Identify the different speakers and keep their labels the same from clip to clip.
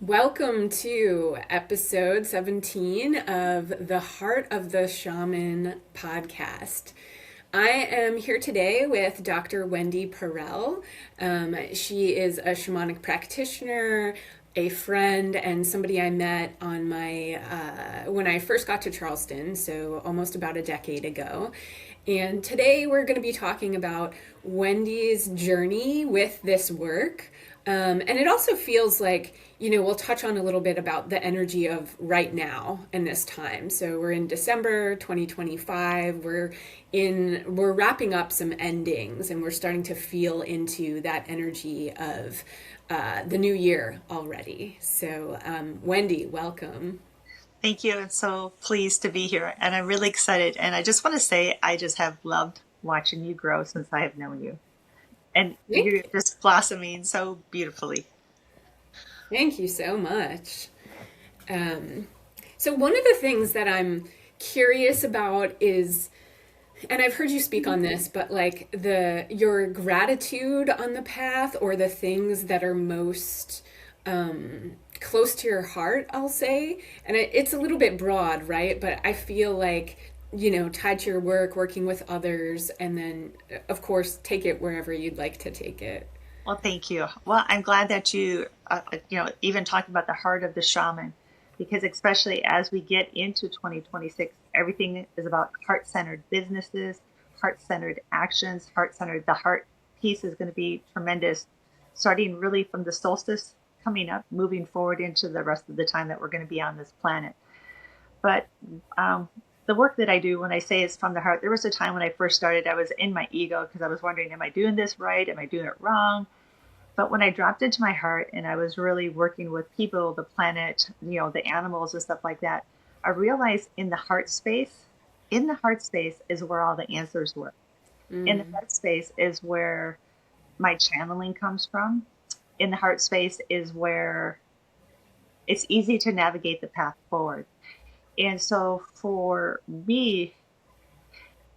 Speaker 1: Welcome to episode 17 of the Heart of the Shaman podcast. I am here today with Dr. Wendy Perrell. She is a shamanic practitioner, a friend, and somebody I met on my when I first got to Charleston, so almost about a decade ago. And today we're going to be talking about Wendy's journey with this work. And it also feels like, we'll touch on a little bit about the energy of right now and this time. So we're in December 2025. We're wrapping up some endings and we're starting to feel into that energy of the new year already. So, Wendy, welcome.
Speaker 2: Thank you. I'm so pleased to be here, and I'm really excited. And I just want to say, I just have loved watching you grow since I have known you. And you're just blossoming so beautifully.
Speaker 1: Thank you so much. Um, so one of the things that I'm curious about is, and I've heard you speak on this, but like your gratitude on the path or the things that are most close to your heart, I'll say. And it's a little bit broad, right? But I feel like, tied to your work, working with others, and then, of course, take it wherever you'd like to take it.
Speaker 2: Well, thank you. Well, I'm glad that even talking about the heart of the shaman, because especially as we get into 2026, everything is about heart-centered businesses, heart-centered actions, heart-centered. The heart piece is going to be tremendous, starting really from the solstice coming up, moving forward into the rest of the time that we're going to be on this planet. But the work that I do, when I say it's from the heart, there was a time when I first started, I was in my ego because I was wondering, am I doing this right? Am I doing it wrong? But when I dropped into my heart and I was really working with people, the planet, the animals and stuff like that, I realized in the heart space is where all the answers were. In the
Speaker 1: Mm.
Speaker 2: heart space is where my channeling comes from. In the heart space is where it's easy to navigate the path forward. And so for me,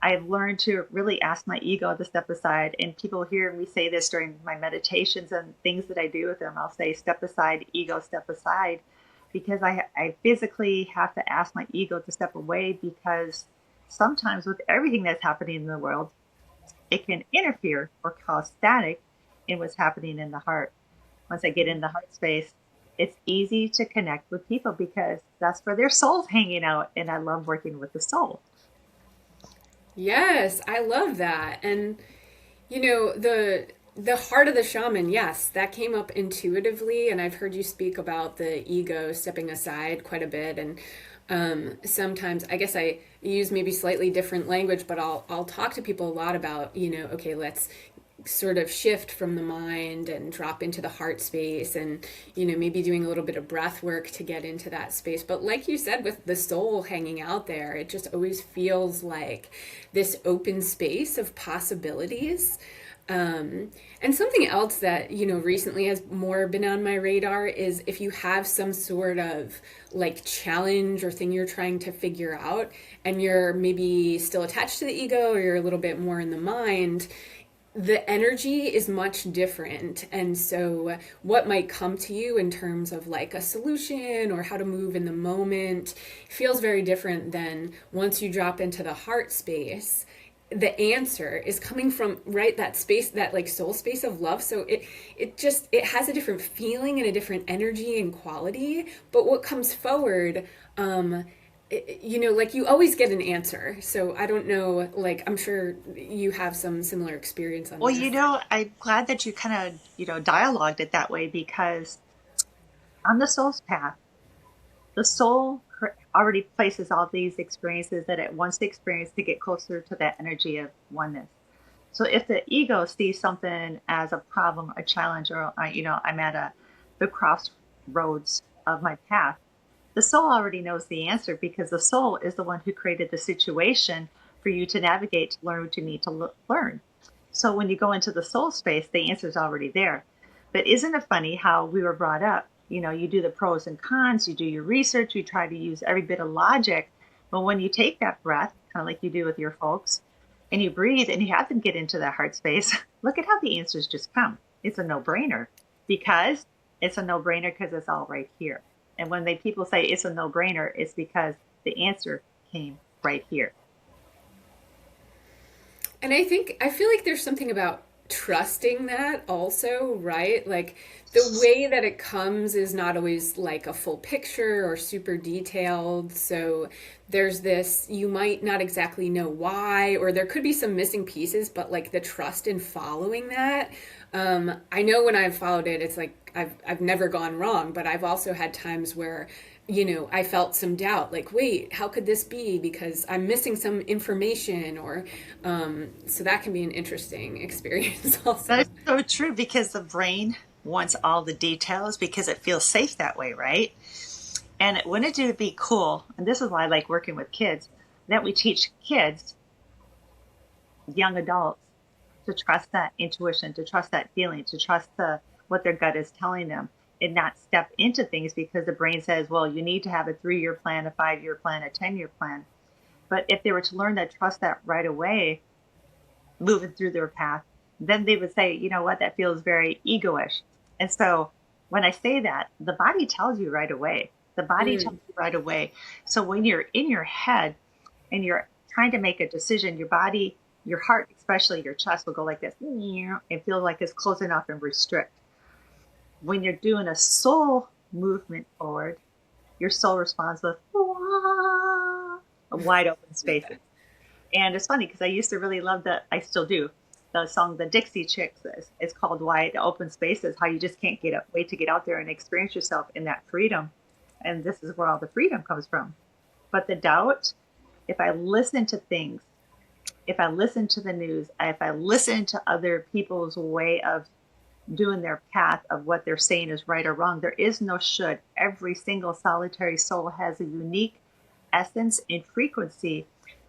Speaker 2: I've learned to really ask my ego to step aside. And people hear me say this during my meditations and things that I do with them. I'll say, step aside, ego, step aside. Because I physically have to ask my ego to step away because sometimes with everything that's happening in the world, it can interfere or cause static in what's happening in the heart. Once I get in the heart space, it's easy to connect with people because that's where their soul's hanging out. And I love working with the soul.
Speaker 1: Yes, I love that. And the heart of the shaman, yes, that came up intuitively, and I've heard you speak about the ego stepping aside quite a bit. And sometimes I guess I use maybe slightly different language, but I'll talk to people a lot about, okay, let's sort of shift from the mind and drop into the heart space, and maybe doing a little bit of breath work to get into that space. But like you said, with the soul hanging out there, it just always feels like this open space of possibilities. And something else that recently has more been on my radar is if you have some sort of like challenge or thing you're trying to figure out, and you're maybe still attached to the ego, or you're a little bit more in the mind, the energy is much different. And so what might come to you in terms of like a solution or how to move in the moment feels very different than once you drop into the heart space. The answer is coming from right that space, that like soul space of love. So it has a different feeling and a different energy and quality. But what comes forward, like you always get an answer. So I don't know, like I'm sure you have some similar experience on
Speaker 2: Well,
Speaker 1: this.
Speaker 2: I'm glad that you kind of, dialogued it that way because on the soul's path, the soul already places all these experiences that it wants to experience to get closer to that energy of oneness. So if the ego sees something as a problem, a challenge, or I'm at the crossroads of my path, the soul already knows the answer because the soul is the one who created the situation for you to navigate to learn what you need to learn. So when you go into the soul space, the answer is already there. But isn't it funny how we were brought up? You do the pros and cons, you do your research, you try to use every bit of logic. But when you take that breath, kind of like you do with your folks, and you breathe and you have them get into that heart space, look at how the answers just come. It's a no brainer because it's a no-brainer because it's all right here. And when people say it's a no-brainer, it's because the answer came right here.
Speaker 1: And I feel like there's something about trusting that also, right? Like the way that it comes is not always like a full picture or super detailed. So there's this, you might not exactly know why, or there could be some missing pieces, but like the trust in following that. I know when I've followed it, it's like I've never gone wrong, but I've also had times where I felt some doubt, like, wait, how could this be? Because I'm missing some information, or so that can be an interesting experience,
Speaker 2: That
Speaker 1: also.
Speaker 2: is so true because the brain wants all the details because it feels safe that way, right? And wouldn't it be cool? And this is why I like working with kids, that we teach kids, young adults, to trust that intuition, to trust that feeling, to trust what their gut is telling them, and not step into things because the brain says, well, you need to have a 3-year plan, a 5-year plan, a 10-year plan. But if they were to learn that, trust that right away, moving through their path, then they would say, you know what, that feels very egoish. And so when I say that, the body tells you right away. The body tells
Speaker 1: Mm,
Speaker 2: you right away. So when you're in your head and you're trying to make a decision, your body, your heart, especially your chest, will go like this and feel like it's closing off and restrict. When you're doing a soul movement forward, your soul responds with wide open spaces. And it's funny because I used to really love I still do, the song The Dixie Chicks. It's called Wide Open Spaces, how you just can't wait to get out there and experience yourself in that freedom. And this is where all the freedom comes from. But the doubt, if I listen to things, if I listen to the news, if I listen to other people's way of doing their path of what they're saying is right or wrong, there is no should. Every single solitary soul has a unique essence and frequency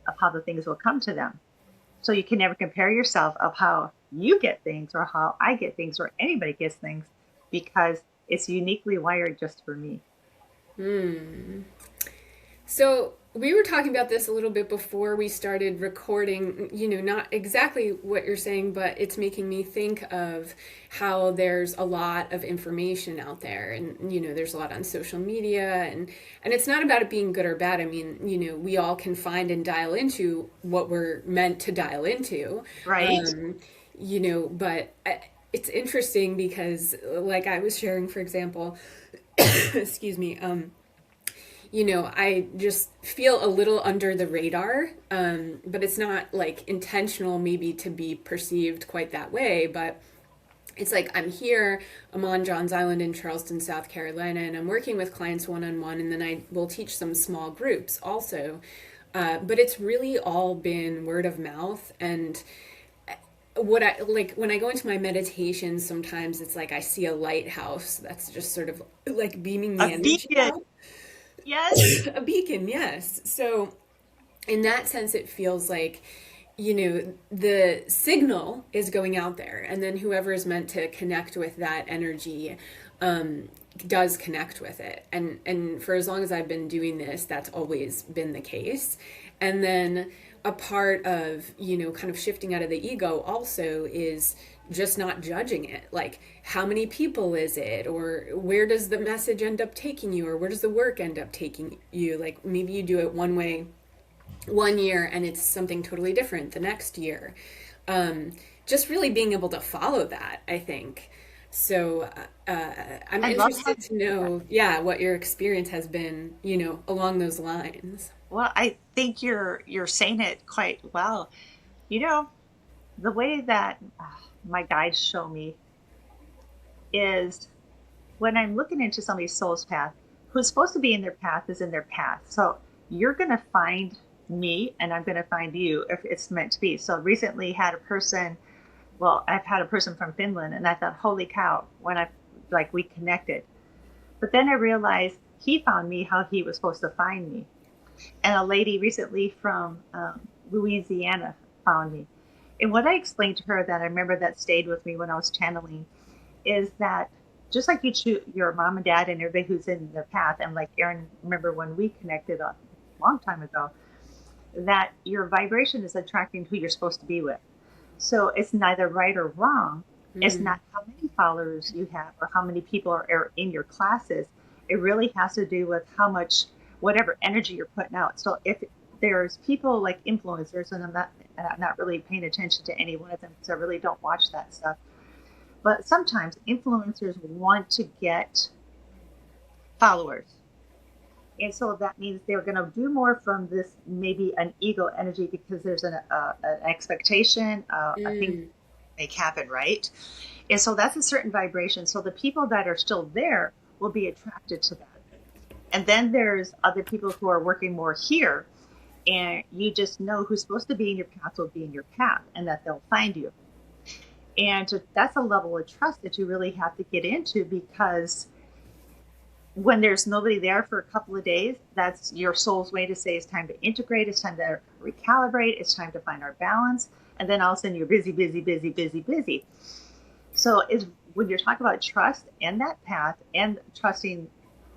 Speaker 2: of how the things will come to them. So you can never compare yourself of how you get things or how I get things or anybody gets things because it's uniquely wired just for me.
Speaker 1: mm. So we were talking about this a little bit before we started recording, not exactly what you're saying, but it's making me think of how there's a lot of information out there, and there's a lot on social media, and it's not about it being good or bad. I mean, we all can find and dial into what we're meant to dial into.
Speaker 2: Right?
Speaker 1: Um, but it's interesting because, like I was sharing, for example, excuse me, I just feel a little under the radar, but it's not like intentional, maybe to be perceived quite that way. But it's like I'm here, I'm on Johns Island in Charleston, South Carolina, and I'm working with clients one on one, and then I will teach some small groups also. But it's really all been word of mouth. And what I like when I go into my meditation, sometimes it's like I see a lighthouse that's just sort of like beaming
Speaker 2: A
Speaker 1: the energy
Speaker 2: beacon.
Speaker 1: out.
Speaker 2: Yes.
Speaker 1: A beacon, yes. So in that sense, it feels like, the signal is going out there, and then whoever is meant to connect with that energy does connect with it. And for as long as I've been doing this, that's always been the case. And then a part of, kind of shifting out of the ego also is just not judging it. Like, how many people is it? Or where does the message end up taking you? Or where does the work end up taking you? Like, maybe you do it one way one year and it's something totally different the next year. Just really being able to follow that, I think. So I'm
Speaker 2: I love how
Speaker 1: interested to know, yeah, what your experience has been, along those lines.
Speaker 2: well, I think you're saying it quite well. You know, the way that my guides show me is when I'm looking into somebody's soul's path, who's supposed to be in their path is in their path. So you're going to find me and I'm going to find you if it's meant to be. So recently had a person, well, I've had a person from Finland and I thought, holy cow, when we connected. But then I realized he found me how he was supposed to find me. And a lady recently from Louisiana found me. And what I explained to her that I remember that stayed with me when I was channeling is that just like you choose your mom and dad and everybody who's in their path, and like Aaron, remember when we connected a long time ago, that your vibration is attracting who you're supposed to be with. So it's neither right or wrong. It's not how many followers you have or how many people are in your classes. It really has to do with how much, whatever energy you're putting out. So if there's people like influencers, and I'm not really paying attention to any one of them because I really don't watch that stuff. But sometimes influencers want to get followers. And so that means they're going to do more from this, maybe an ego energy, because there's an expectation, a thing
Speaker 1: Mm.
Speaker 2: make happen, right? And so that's a certain vibration. So the people that are still there will be attracted to that. And then there's other people who are working more here, and you just know who's supposed to be in your path will be in your path, and that they'll find you. And that's a level of trust that you really have to get into, because when there's nobody there for a couple of days, that's your soul's way to say it's time to integrate, it's time to recalibrate, it's time to find our balance. And then all of a sudden you're busy, busy, busy, busy, busy. So it's, when you're talking about trust and that path and trusting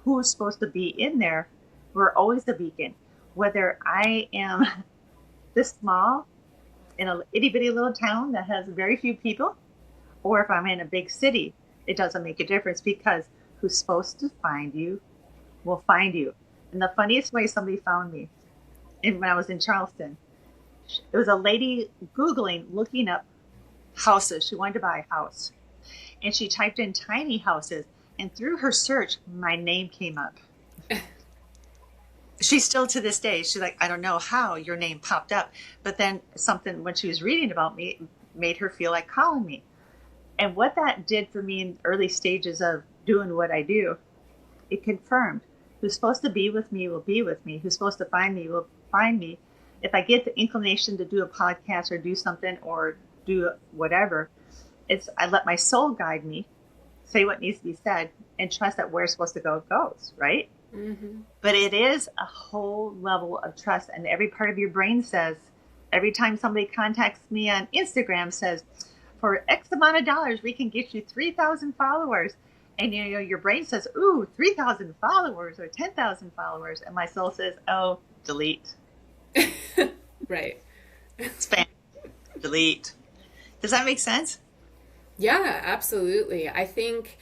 Speaker 2: who's supposed to be in there, we're always the beacon. Whether I am this small in a itty bitty little town that has very few people, or if I'm in a big city, it doesn't make a difference, because who's supposed to find you will find you. And the funniest way somebody found me, when I was in Charleston, it was a lady Googling, looking up houses. She wanted to buy a house. And she typed in tiny houses, and through her search, my name came up. She's still to this day, she's like, I don't know how your name popped up. But then something, when she was reading about me, made her feel like calling me. And what that did for me in early stages of doing what I do, it confirmed who's supposed to be with me will be with me. Who's supposed to find me will find me. If I get the inclination to do a podcast or do something or do whatever, it's I let my soul guide me, say what needs to be said, and trust that where it's supposed to go goes, right?
Speaker 1: Mm-hmm.
Speaker 2: But it is a whole level of trust. And every part of your brain says, every time somebody contacts me on Instagram, says, for X amount of dollars, we can get you 3,000 followers. And you know, your brain says, ooh, 3,000 followers or 10,000 followers. And my soul says, oh, delete.
Speaker 1: Right.
Speaker 2: Spam, delete. Does that make sense?
Speaker 1: Yeah, absolutely. I think,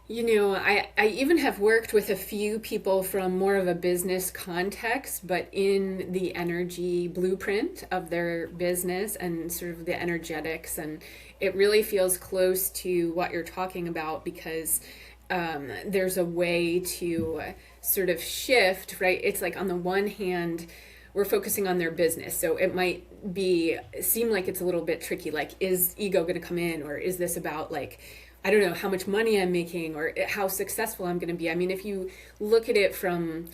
Speaker 1: I even have worked with a few people from more of a business context, but in the energy blueprint of their business and sort of the energetics. And it really feels close to what you're talking about, because there's a way to sort of shift, right? It's like on the one hand, we're focusing on their business. So it might seem like it's a little bit tricky. Like, is ego going to come in, or is this about, like, I don't know, how much money I'm making or how successful I'm going to be? I mean, if you look at it from,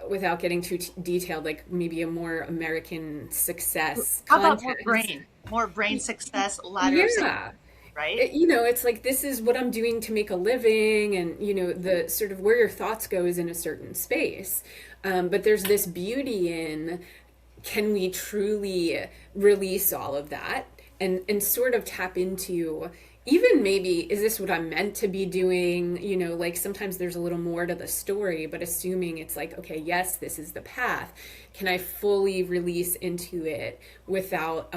Speaker 1: without getting too detailed, like maybe a more American success
Speaker 2: How about
Speaker 1: context.
Speaker 2: more brain success, ladder of success,
Speaker 1: Yeah.
Speaker 2: right?
Speaker 1: It's like, this is what I'm doing to make a living, and the sort of where your thoughts go is in a certain space. But there's this beauty in, can we truly release all of that and sort of tap into, even maybe, is this what I'm meant to be doing? Like, sometimes there's a little more to the story, but assuming it's like, okay, yes, this is the path. Can I fully release into it without,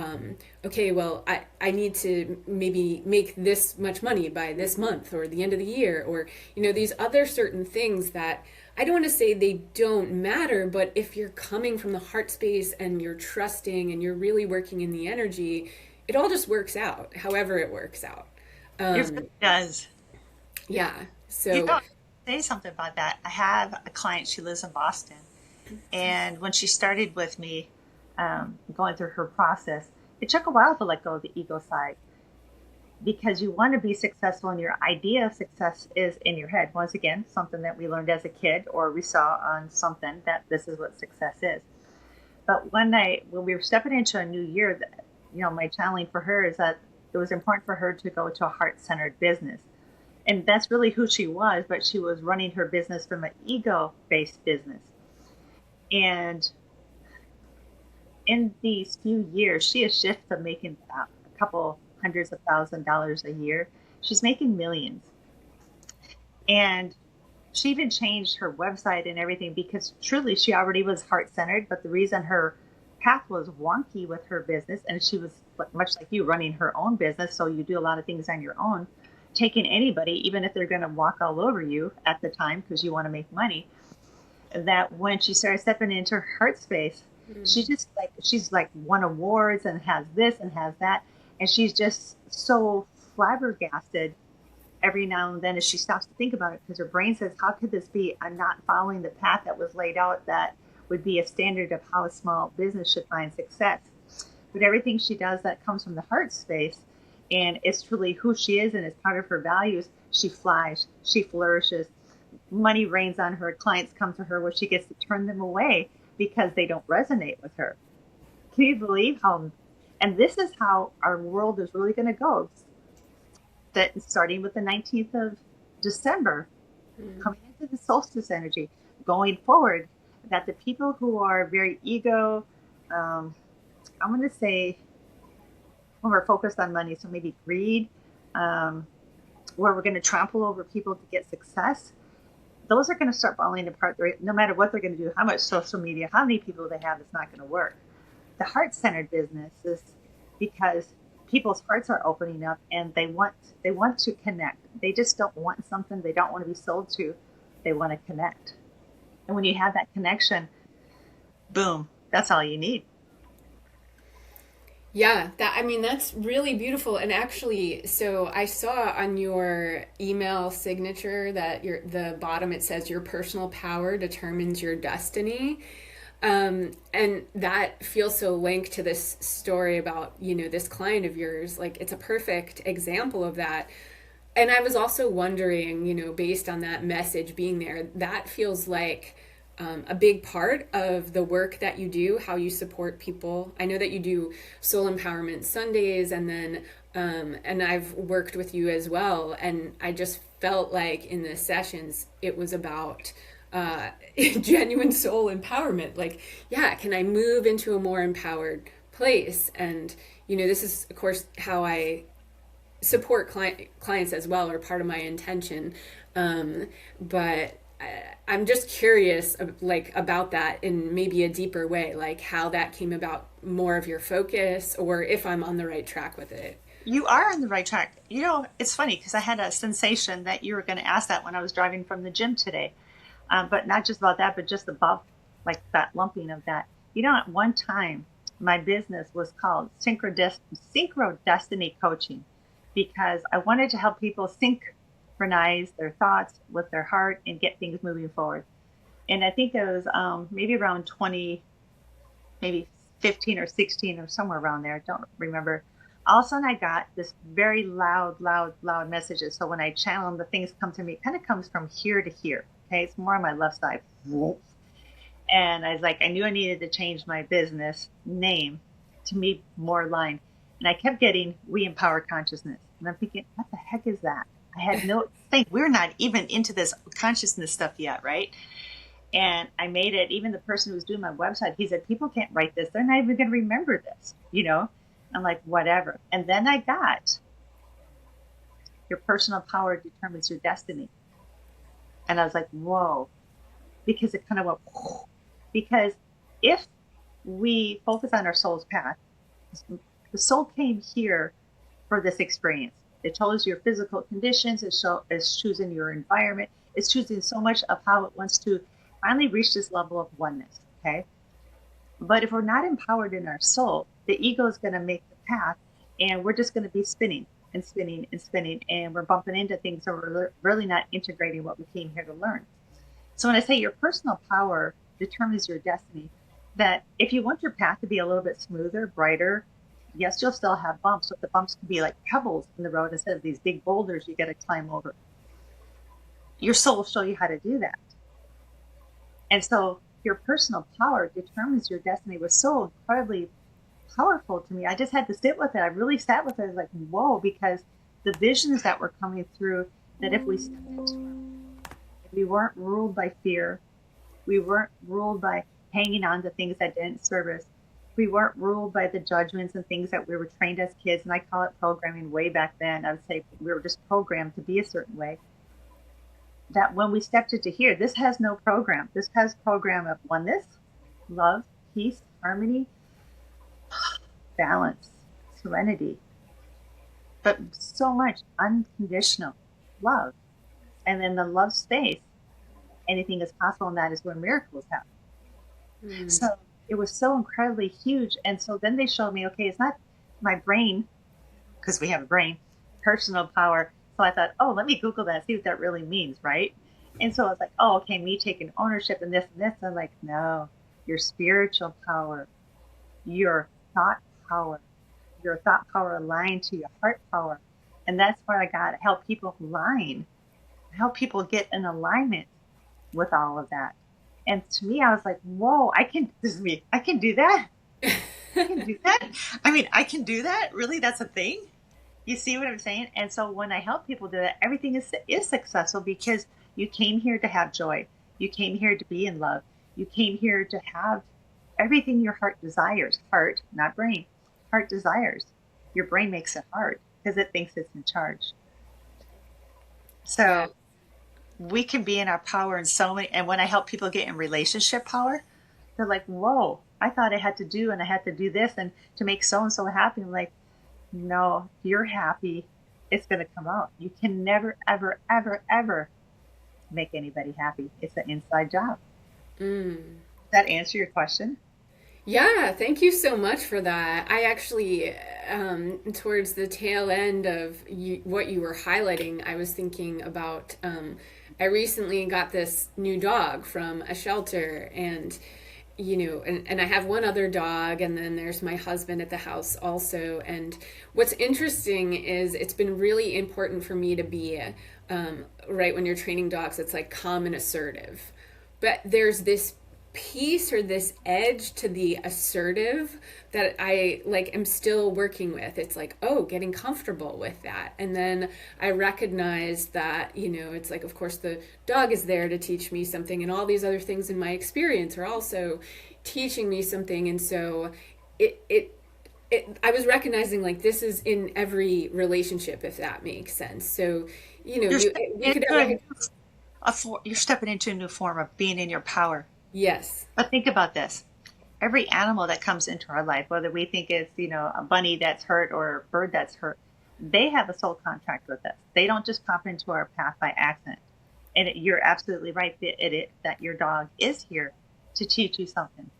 Speaker 1: okay, well, I need to maybe make this much money by this month or the end of the year, or, these other certain things that I don't want to say they don't matter, but if you're coming from the heart space and you're trusting and you're really working in the energy, it all just works out, however it works out.
Speaker 2: It really does.
Speaker 1: Yeah.
Speaker 2: You
Speaker 1: So,
Speaker 2: know, say something about that. I have a client, she lives in Boston. And when she started with me, going through her process, it took a while to let go of the ego side, because you want to be successful, and your idea of success is in your head. Once again, something that we learned as a kid, or we saw on something, that this is what success is. But when we were stepping into a new year, my channeling for her is that it was important for her to go to a heart-centered business. And that's really who she was, but she was running her business from an ego-based business. And in these few years, she has shifted from making a couple hundreds of $1,000s a year. She's making millions. And she even changed her website and everything, because truly she already was heart centered. But the reason her path was wonky with her business, and she was much like you, running her own business. So you do a lot of things on your own, taking anybody, even if they're going to walk all over you at the time because you want to make money. That when she started stepping into her heart space, she just like she's like won awards and has this and has that, and she's just so flabbergasted every now and then as she stops to think about it, because her brain says, how could this be? I'm not following the path that was laid out that would be a standard of how a small business should find success. But everything she does that comes from the heart space, and it's truly who she is and it's part of her values, she flies, she flourishes. Money rains on her, clients come to her where she gets to turn them away because they don't resonate with her. Can you believe how? And this is how our world is really going to go. That starting with the 19th of December, coming into the solstice energy, going forward, that the people who are very ego, I'm going to say, when we're focused on money, so maybe greed, where we're going to trample over people to get success, those are going to start falling apart. No matter what they're going to do, how much social media, how many people they have, it's not going to work. The heart-centered business is because people's hearts are opening up and they want to connect. They just don't want something they don't want to be sold to. They want to connect. And when you have that connection, boom, that's all you need.
Speaker 1: Yeah, that I mean that's really beautiful. And actually, so I saw on your email signature that your the bottom it says your personal power determines your destiny. And that feels so linked to this story about, this client of yours. Like it's a perfect example of that. And I was also wondering, based on that message being there, that feels like a big part of the work that you do, how you support people. I know that you do Soul Empowerment Sundays, and then, and I've worked with you as well. And I just felt like in the sessions, it was about genuine soul empowerment. Like, yeah, can I move into a more empowered place? And, this is, of course, how I support clients as well, or part of my intention. But I'm just curious, like about that in maybe a deeper way, like how that came about, more of your focus, or if I'm on the right track with it.
Speaker 2: You are on the right track. It's funny because I had a sensation that you were going to ask that when I was driving from the gym today. But not just about that, but just above, like that lumping of that. At one time, my business was called Synchro Destiny Coaching because I wanted to help people synchronize their thoughts with their heart and get things moving forward. And I think it was maybe around 20, maybe 15 or 16 or somewhere around there. I don't remember. All of a sudden, I got this very loud, loud, loud messages. So when I channel them, the things come to me. It kind of comes from here to here. Okay, it's more on my left side. And I was like, I knew I needed to change my business name to be more aligned. And I kept getting We Empower Consciousness. And I'm thinking, what the heck is that? I had no think. We're not even into this consciousness stuff yet, right? And I made it, even the person who was doing my website, he said, people can't write this. They're not even going to remember this. I'm like, whatever. And then I got your personal power determines your destiny. And I was like, whoa, because it kind of went, because if we focus on our soul's path, the soul came here for this experience. It chose your physical conditions. It's choosing your environment. It's choosing so much of how it wants to finally reach this level of oneness. Okay. But if we're not empowered in our soul, the ego is going to make the path and we're just going to be spinning and spinning and spinning. And we're bumping into things that we're really not integrating what we came here to learn. So when I say your personal power determines your destiny, that if you want your path to be a little bit smoother, brighter, yes, you'll still have bumps, but the bumps can be like pebbles in the road instead of these big boulders you got to climb over. Your soul will show you how to do that. And so your personal power determines your destiny was so incredibly powerful to me. I just had to sit with it. I really sat with it. I was like, whoa, because the visions that were coming through, that if we stepped into our, we weren't ruled by fear, we weren't ruled by hanging on to things that didn't serve us, we weren't ruled by the judgments and things that we were trained as kids. And I call it programming way back then. I would say we were just programmed to be a certain way. That when we stepped into here, this has no program. This has program of oneness, love, peace, harmony. balance, serenity, but so much unconditional love. And then the love space, anything is possible, and that is where miracles happen.
Speaker 1: Mm.
Speaker 2: So it was so incredibly huge. And so then they showed me, okay, it's not my brain, because we have a brain, personal power. So I thought, oh, let me Google that, see what that really means, right? And so I was like, oh, okay, me taking ownership and this and this. And I'm like, no, your spiritual power, your thought power, your thought power aligned to your heart power. And that's where I got to help people align, help people get in alignment with all of that. And to me, I was like, whoa, this is me, I can do that. I can do that. I mean, I can do that. Really? That's a thing? You see what I'm saying? And so when I help people do that, everything is successful because you came here to have joy. You came here to be in love. You came here to have everything your heart desires. Heart, not brain. Heart desires. Your brain makes it hard because it thinks it's in charge.
Speaker 1: Yeah.
Speaker 2: So we can be in our power in so many. And when I help people get in relationship power, they're like, whoa, I thought I had to do and I had to do this and to make so and so happy. I'm like, no, if you're happy, it's going to come out. You can never, ever, ever, ever make anybody happy. It's an inside job.
Speaker 1: Mm.
Speaker 2: Does that answer your question?
Speaker 1: Yeah, thank you so much for that. I actually, towards the tail end of what you were highlighting, I was thinking about. I recently got this new dog from a shelter, and and I have one other dog, and then there's my husband at the house also. And what's interesting is it's been really important for me to be, right when you're training dogs, it's like calm and assertive. But there's this piece or this edge to the assertive that I like am still working with. It's like, oh, getting comfortable with that. And then I recognize that, it's like, of course, the dog is there to teach me something, and all these other things in my experience are also teaching me something. And so I was recognizing like this is in every relationship, if that makes sense. So,
Speaker 2: You're
Speaker 1: we
Speaker 2: stepping
Speaker 1: could
Speaker 2: into
Speaker 1: have,
Speaker 2: you're stepping into a new form of being in your power.
Speaker 1: yes.
Speaker 2: But think about this. Every animal that comes into our life, whether we think it's, a bunny that's hurt or a bird that's hurt, they have a soul contract with us. They don't just pop into our path by accident. And you're absolutely right that your dog is here to teach you something.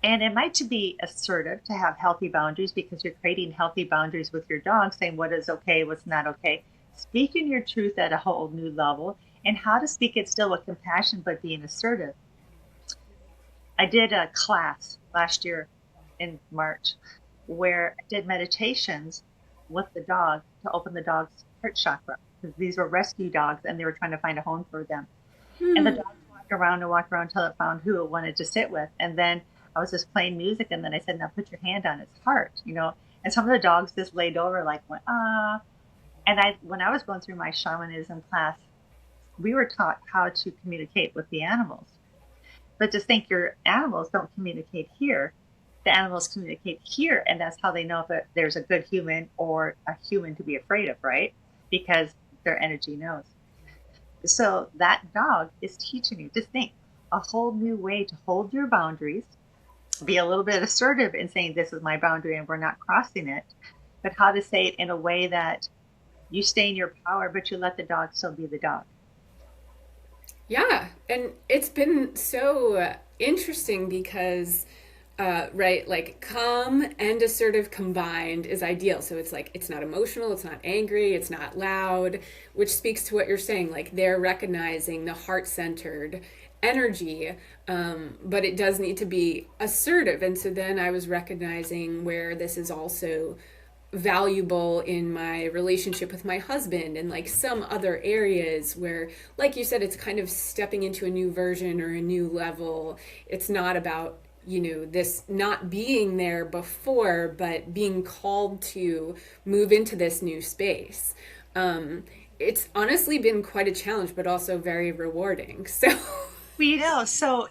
Speaker 2: And it might to be assertive, to have healthy boundaries because you're creating healthy boundaries with your dog, saying what is okay, what's not okay, speaking your truth at a whole new level, and how to speak it still with compassion, but being assertive. I did a class last year in March where I did meditations with the dog to open the dog's heart chakra because these were rescue dogs and they were trying to find a home for them. And the
Speaker 1: Hmm.
Speaker 2: dog walked around and walked around until it found who it wanted to sit with. And then I was just playing music, and then I said, now put your hand on its heart. And some of the dogs just laid over, like, went, ah. And when I was going through my shamanism class, we were taught how to communicate with the animals. But just think your animals don't communicate here. The animals communicate here, and that's how they know if there's a good human or a human to be afraid of, right? Because their energy knows. So that dog is teaching you, just think, a whole new way to hold your boundaries, be a little bit assertive in saying, this is my boundary and we're not crossing it, but how to say it in a way that you stay in your power, but you let the dog still be the dog.
Speaker 1: Yeah, and it's been so interesting because, right, like calm and assertive combined is ideal. So it's like it's not emotional, it's not angry, it's not loud, which speaks to what you're saying. Like they're recognizing the heart centered energy, but it does need to be assertive. And so then I was recognizing where this is also valuable in my relationship with my husband and like some other areas where, like you said, it's kind of stepping into a new version or a new level. It's not about this not being there before, but being called to move into this new space. It's honestly been quite a challenge, but also very rewarding. So
Speaker 2: So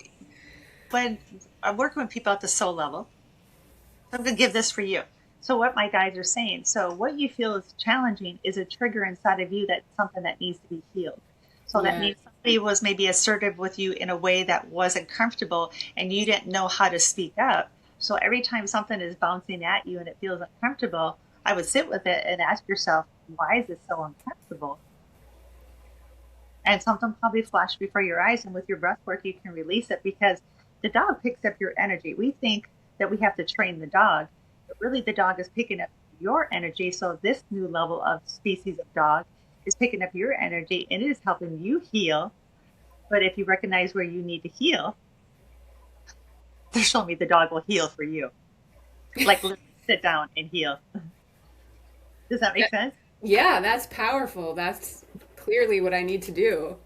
Speaker 2: when I'm working with people at the soul level, I'm going to give this for you. So what my guides are saying, so what you feel is challenging is a trigger inside of you, that's something that needs to be healed. So that
Speaker 1: yeah.
Speaker 2: means somebody was maybe assertive with you in a way that wasn't comfortable and you didn't know how to speak up. So every time something is bouncing at you and it feels uncomfortable, I would sit with it and ask yourself, why is it so uncomfortable? And something probably flashed before your eyes, and with your breath work, you can release it because the dog picks up your energy. We think that we have to train the dog, but really the dog is picking up your energy. So this new level of species of dog is picking up your energy and it is helping you heal. But if you recognize where you need to heal, they're showing me the dog will heal for you. Like literally sit down and heal. Does that make sense?
Speaker 1: Yeah, that's powerful. That's clearly what I need to do.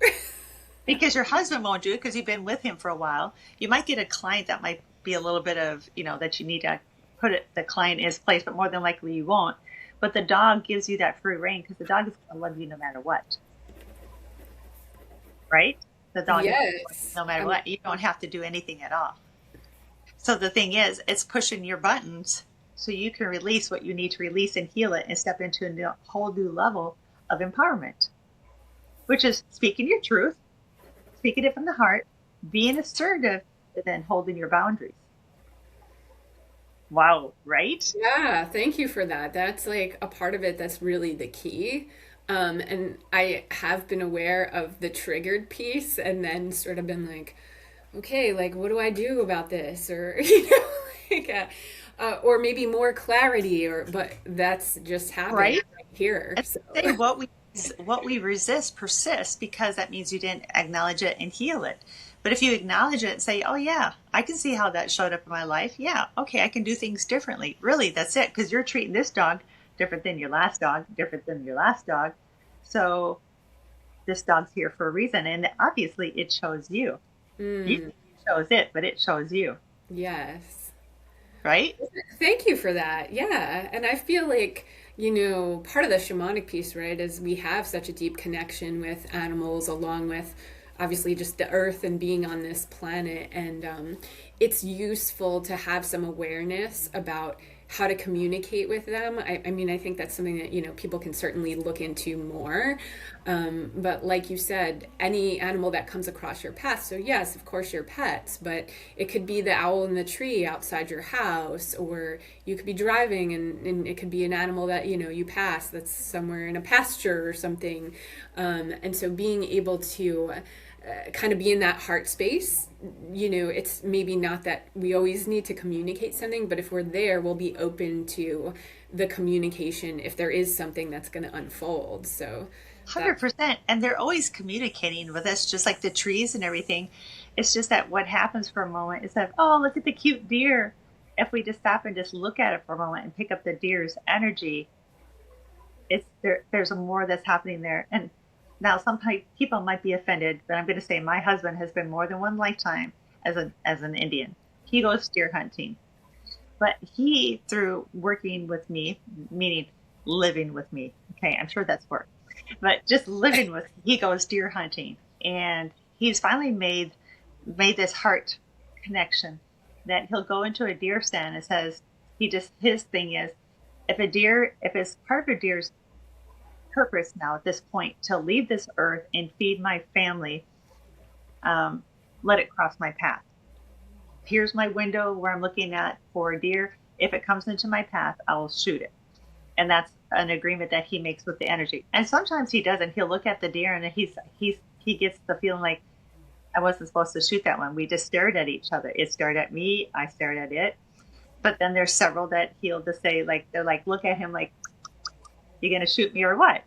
Speaker 2: Because your husband won't do it because you've been with him for a while. You might get a client that might be a little bit of, that you need to put the client in his place, but more than likely you won't. But the dog gives you that free reign because the dog is going to love you no matter what. Right? The dog is going to love you
Speaker 1: Yes.
Speaker 2: no matter what. You don't have to do anything at all. So the thing is, it's pushing your buttons so you can release what you need to release and heal it and step into a whole new level of empowerment, which is speaking your truth, speaking it from the heart, being assertive, and then holding your boundaries. Wow, right?
Speaker 1: Yeah, thank you for that. That's like a part of it that's really the key. And I have been aware of the triggered piece and then sort of been like, okay, like what do I do about this? Or, like, or maybe more clarity, but that's just happened
Speaker 2: Right?
Speaker 1: right here.
Speaker 2: And
Speaker 1: So,
Speaker 2: say what we resist persists because that means you didn't acknowledge it and heal it. But if you acknowledge it and say, "Oh yeah, I can see how that showed up in my life. Yeah, okay, I can do things differently." Really, that's it because you're treating this dog different than your last dog, different than your last dog. So this dog's here for a reason, and obviously it chose you. You
Speaker 1: mm,
Speaker 2: think you chose it, but it chose you,
Speaker 1: yes.
Speaker 2: right?
Speaker 1: Thank you for that. Yeah. And I feel like, part of the shamanic piece, right, is we have such a deep connection with animals, along with obviously just the earth and being on this planet. And it's useful to have some awareness about how to communicate with them. I mean, I think that's something that, people can certainly look into more. But like you said, any animal that comes across your path, so yes, of course, your pets, but it could be the owl in the tree outside your house, or you could be driving and it could be an animal that, you pass that's somewhere in a pasture or something. And so being able to kind of be in that heart space, it's maybe not that we always need to communicate something, but if we're there, we'll be open to the communication if there is something that's going to unfold. So that
Speaker 2: 100%. And they're always communicating with us, just like the trees and everything. It's just that what happens for a moment is that, oh, look at the cute deer. If we just stop and just look at it for a moment and pick up the deer's energy, there's more that's happening there. And now some people might be offended, but I'm going to say my husband has been more than one lifetime as an Indian. He goes deer hunting, but he through working with me, meaning living with me. Okay, I'm sure that's work, but just living with he goes deer hunting, and he's finally made this heart connection that he'll go into a deer stand and says his thing is if it's part of a deer's purpose now at this point to leave this earth and feed my family, um, let it cross my path. Here's my window where I'm looking at for a deer. If it comes into my path, I'll shoot it. And that's an agreement that he makes with the energy. And sometimes he doesn't. He'll look at the deer and he gets the feeling like I wasn't supposed to shoot that one. We just stared at each other. It stared at me. I stared at it. But then there's several that he'll just say like they're like look at him like you gonna shoot me or what?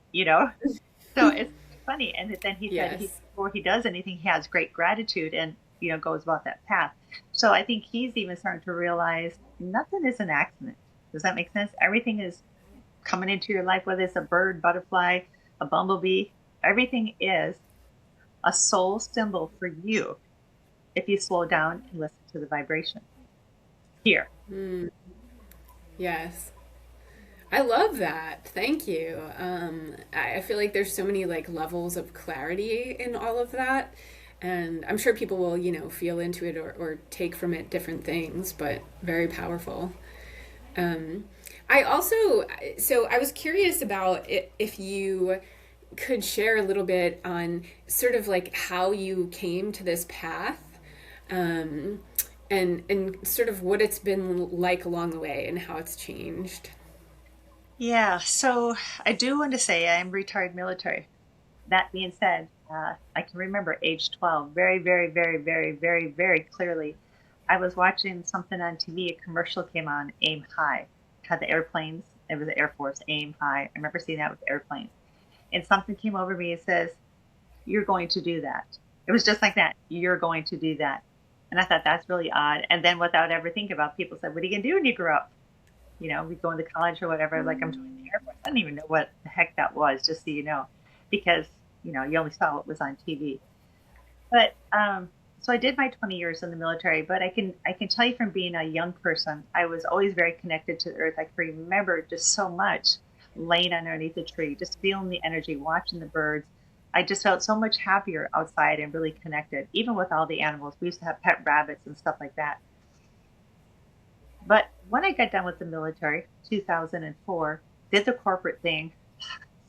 Speaker 2: So it's funny. And then he said
Speaker 1: yes.
Speaker 2: before he does anything, he has great gratitude and goes about that path. So I think he's even starting to realize nothing is an accident. Does that make sense? Everything is coming into your life, whether it's a bird, butterfly, a bumblebee. Everything is a soul symbol for you if you slow down and listen to the vibration. Here.
Speaker 1: Mm, yes. I love that. Thank you. I feel like there's so many like levels of clarity in all of that. And I'm sure people will, feel into it or take from it different things, but very powerful. Um, I also, so I was curious about if you could share a little bit on sort of like how you came to this path. Um, and sort of what it's been like along the way and how it's changed.
Speaker 2: Yeah, so I do want to say I'm retired military. That being said, I can remember age 12 very, very, very, very, very, very clearly. I was watching something on TV, a commercial came on, Aim High. It had the airplanes, it was the Air Force, Aim High. I remember seeing that with airplanes. And something came over me and says, you're going to do that. It was just like that. You're going to do that. And I thought that's really odd. And then without ever thinking about, people said, what are you going to do when you grow up? You know, we go into college or whatever, like I'm joining the Air Force. I didn't even know what the heck that was, just so you know, because, you know, you only saw what was on TV. But so I did my 20 years in the military, but I can tell you from being a young person, I was always very connected to the earth. I can remember just so much laying underneath a tree, just feeling the energy, watching the birds. I just felt so much happier outside and really connected, even with all the animals. We used to have pet rabbits and stuff like that. But when I got done with the military, 2004, did the corporate thing,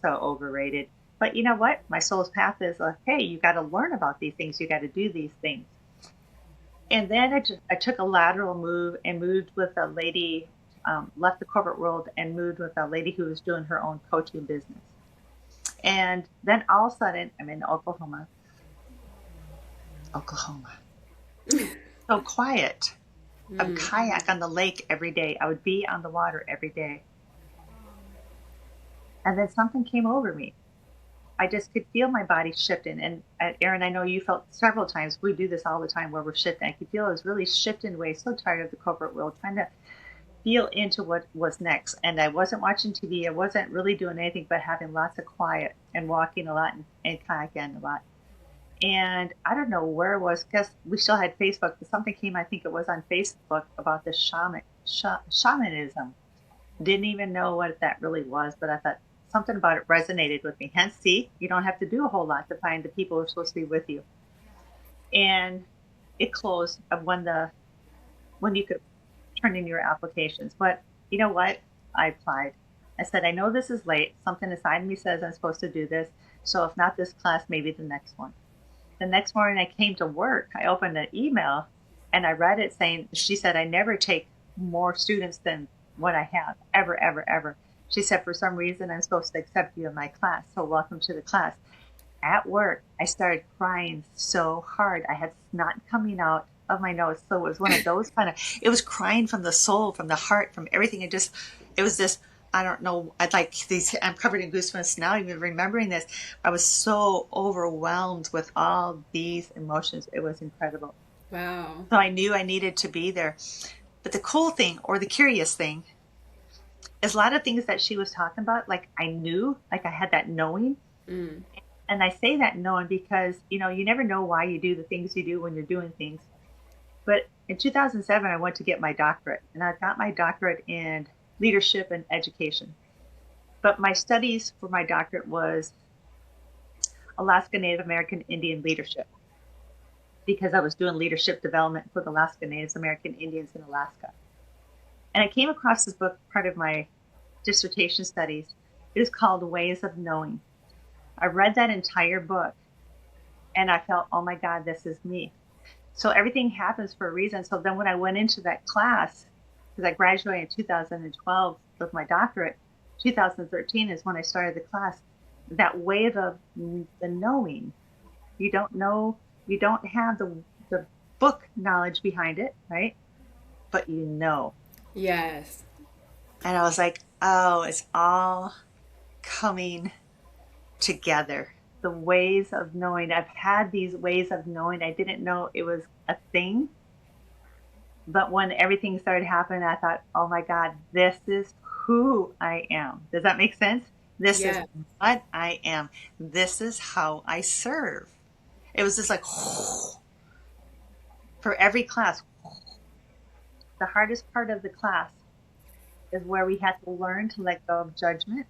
Speaker 2: so overrated. But you know what? My soul's path is like, hey, you got to learn about these things. You got to do these things. And then I took a lateral move and moved with a lady, left the corporate world and moved with a lady who was doing her own coaching business. And then all of a sudden, I'm in Oklahoma. Oklahoma. So quiet. I would
Speaker 1: Mm.
Speaker 2: kayak on the lake every day. I would be on the water every day. And then something came over me. I just could feel my body shifting. And Aaron, I know you felt several times. We do this all the time where we're shifting. I could feel I was really shifting away, so tired of the corporate world, trying to feel into what was next. And I wasn't watching TV. I wasn't really doing anything but having lots of quiet and walking a lot and kayaking a lot. And I don't know where it was because we still had Facebook, but something came, I think it was on Facebook, about this shamanism. Didn't even know what that really was, but I thought something about it resonated with me. Hence, see, you don't have to do a whole lot to find the people who are supposed to be with you. And it closed when you could turn in your applications. But you know what? I applied. I said, I know this is late. Something inside me says I'm supposed to do this. So if not this class, maybe the next one. The next morning I came to work, I opened an email and I read it saying, she said, I never take more students than what I have, ever, ever, ever. She said, for some reason, I'm supposed to accept you in my class. So welcome to the class. At work, I started crying so hard. I had snot coming out of my nose. So it was one of those kind of, it was crying from the soul, from the heart, from everything. It was this, I don't know, I'd like these, I'm covered in goosebumps now, even remembering this. I was so overwhelmed with all these emotions. It was incredible.
Speaker 1: Wow.
Speaker 2: So I knew I needed to be there. But the cool thing, or the curious thing, is a lot of things that she was talking about, like I knew, like I had that knowing.
Speaker 1: Mm.
Speaker 2: And I say that knowing because, you know, you never know why you do the things you do when you're doing things. But in 2007, I went to get my doctorate, and I got my doctorate in leadership and education. But my studies for my doctorate was Alaska Native American Indian leadership because I was doing leadership development for the Alaska Native American Indians in Alaska. And I came across this book, part of my dissertation studies. It is called Ways of Knowing. I read that entire book and I felt, oh my God, this is me. So everything happens for a reason. So then when I went into that class, because I graduated in 2012 with my doctorate, 2013 is when I started the class. That wave of the knowing, you don't know, you don't have the book knowledge behind it, right? But you know.
Speaker 1: Yes.
Speaker 2: And I was like, oh, it's all coming together. The ways of knowing. I've had these ways of knowing. I didn't know it was a thing. But when everything started happening, I thought, oh my God, this is who I am. Does that make sense? This is
Speaker 1: Yeah.
Speaker 2: what I am. This is how I serve. It was just like for every class. The hardest part of the class is where we had to learn to let go of judgment.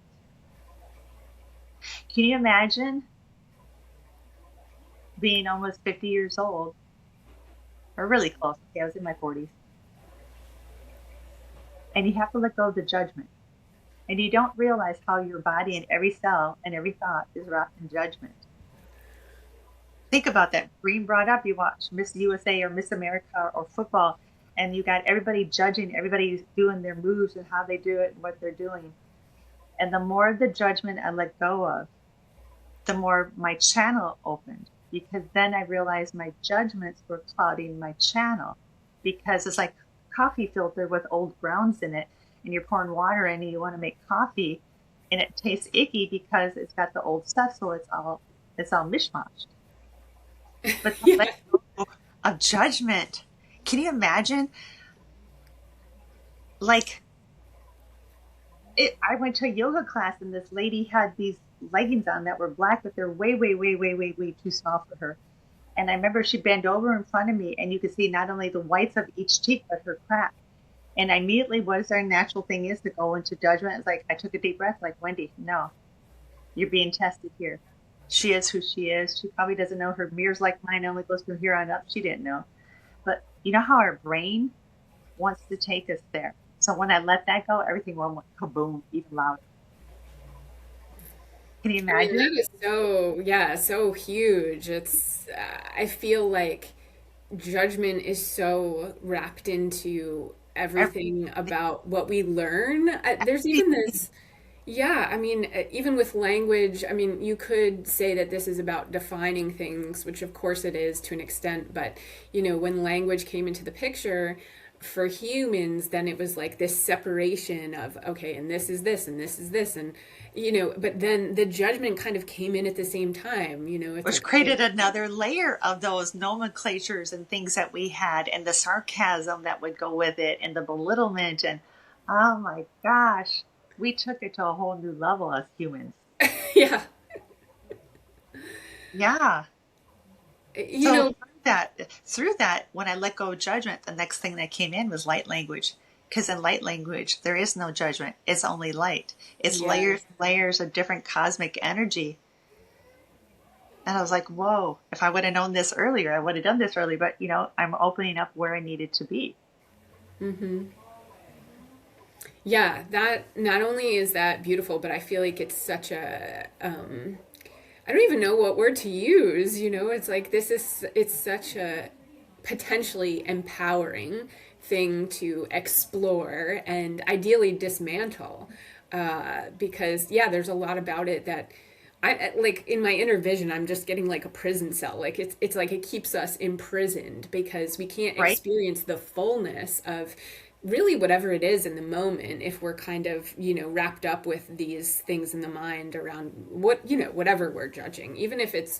Speaker 2: Can you imagine being almost 50 years old, or really close? Okay, I was in my 40s, and you have to let go of the judgment. And you don't realize how your body and every cell and every thought is wrapped in judgment. think about that. Green brought up, you watch Miss USA or Miss America or football, and you got everybody judging, everybody doing their moves and how they do it and what they're doing. And the more the judgment I let go of, the more my channel opened, because then I realized my judgments were clouding my channel, because it's like coffee filter with old grounds in it, and you're pouring water in and you want to make coffee, and it tastes icky because it's got the old stuff, so it's all mishmashed. But to
Speaker 1: Yeah.
Speaker 2: let go of judgment, can you imagine? Like, I went to a yoga class and this lady had these leggings on that were black, but they're way, way, way, way, way, way too small for her. And I remember she bent over in front of me, and you could see not only the whites of each cheek, but her crack. And I immediately, what is our natural thing is to go into judgment. It's like I took a deep breath, like, Wendy, no, you're being tested here. She is who she is. She probably doesn't know her mirror's like mine only goes from here on up. She didn't know. But you know how our brain wants to take us there. So when I let that go, everything went kaboom, even louder. Can you
Speaker 1: I mean,
Speaker 2: imagine?
Speaker 1: that is so, yeah, so huge. I feel like judgment is so wrapped into everything
Speaker 2: Everything,
Speaker 1: about what we learn. There's even
Speaker 2: everything.
Speaker 1: this, yeah, I mean, even with language, I mean, you could say that this is about defining things, which of course it is to an extent, but, when language came into the picture, for humans, then it was like this separation of, okay, and this is this, and this is this, and, but then the judgment kind of came in at the same time, it's
Speaker 2: Which
Speaker 1: like, okay,
Speaker 2: created another layer of those nomenclatures and things that we had, and the sarcasm that would go with it, and the belittlement. And oh my gosh, we took it to a whole new level as humans.
Speaker 1: yeah,
Speaker 2: Yeah.
Speaker 1: you
Speaker 2: So
Speaker 1: know,
Speaker 2: through that, when I let go of judgment, the next thing that came in was light language. Because in light language, there is no judgment. It's only light. It's
Speaker 1: yeah.
Speaker 2: layers and layers of different cosmic energy. And I was like, whoa, if I would have known this earlier, I would have done this earlier. But, I'm opening up where I needed to be.
Speaker 1: Yeah, that not only is that beautiful, but I feel like it's such I don't even know what word to use, it's like it's such a potentially empowering thing to explore and ideally dismantle. Because yeah, there's a lot about it that like in my inner vision, I'm just getting like a prison cell. Like it's like it keeps us imprisoned because we can't
Speaker 2: Right?
Speaker 1: experience the fullness of really whatever it is in the moment if we're kind of wrapped up with these things in the mind around whatever we're judging, even if it's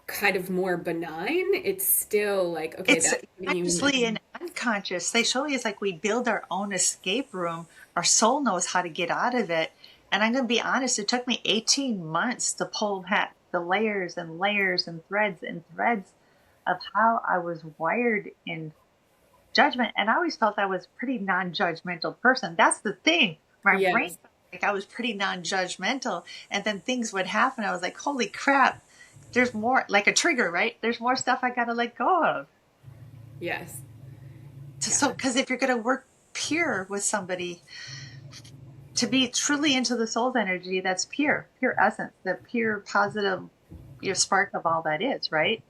Speaker 1: kind of more benign. It's still like, okay,
Speaker 2: It's
Speaker 1: that's putting you in this.
Speaker 2: consciously and unconscious. They show you it's like we build our own escape room. Our soul knows how to get out of it. And I'm going to be honest, it took me 18 months to pull back the layers and layers and threads of how I was wired in judgment. And I always felt I was a pretty non-judgmental person. That's the thing. My brain
Speaker 1: Yes.
Speaker 2: felt like I was pretty non-judgmental. And then things would happen. I was like, holy crap, there's more, like a trigger, right? There's more stuff I got to let go of.
Speaker 1: Yes.
Speaker 2: So,
Speaker 1: Yeah.
Speaker 2: because if you're going to work pure with somebody, to be truly into the soul's energy, that's pure essence, the pure positive, spark of all that is, right?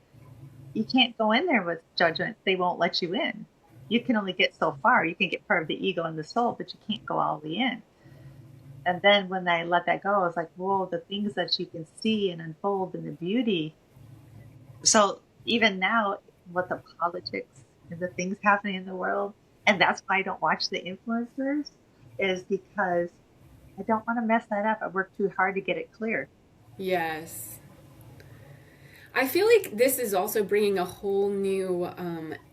Speaker 2: You can't go in there with judgment. They won't let you in. You can only get so far. You can get part of the ego and the soul, but you can't go all the way in. And then when I let that go, I was like, whoa, the things that you can see and unfold and the beauty. So even now, what the politics and the things happening in the world, and that's why I don't watch the influencers, is because I don't want to mess that up. I work too hard to get it clear.
Speaker 1: Yes. I feel like this is also bringing a whole new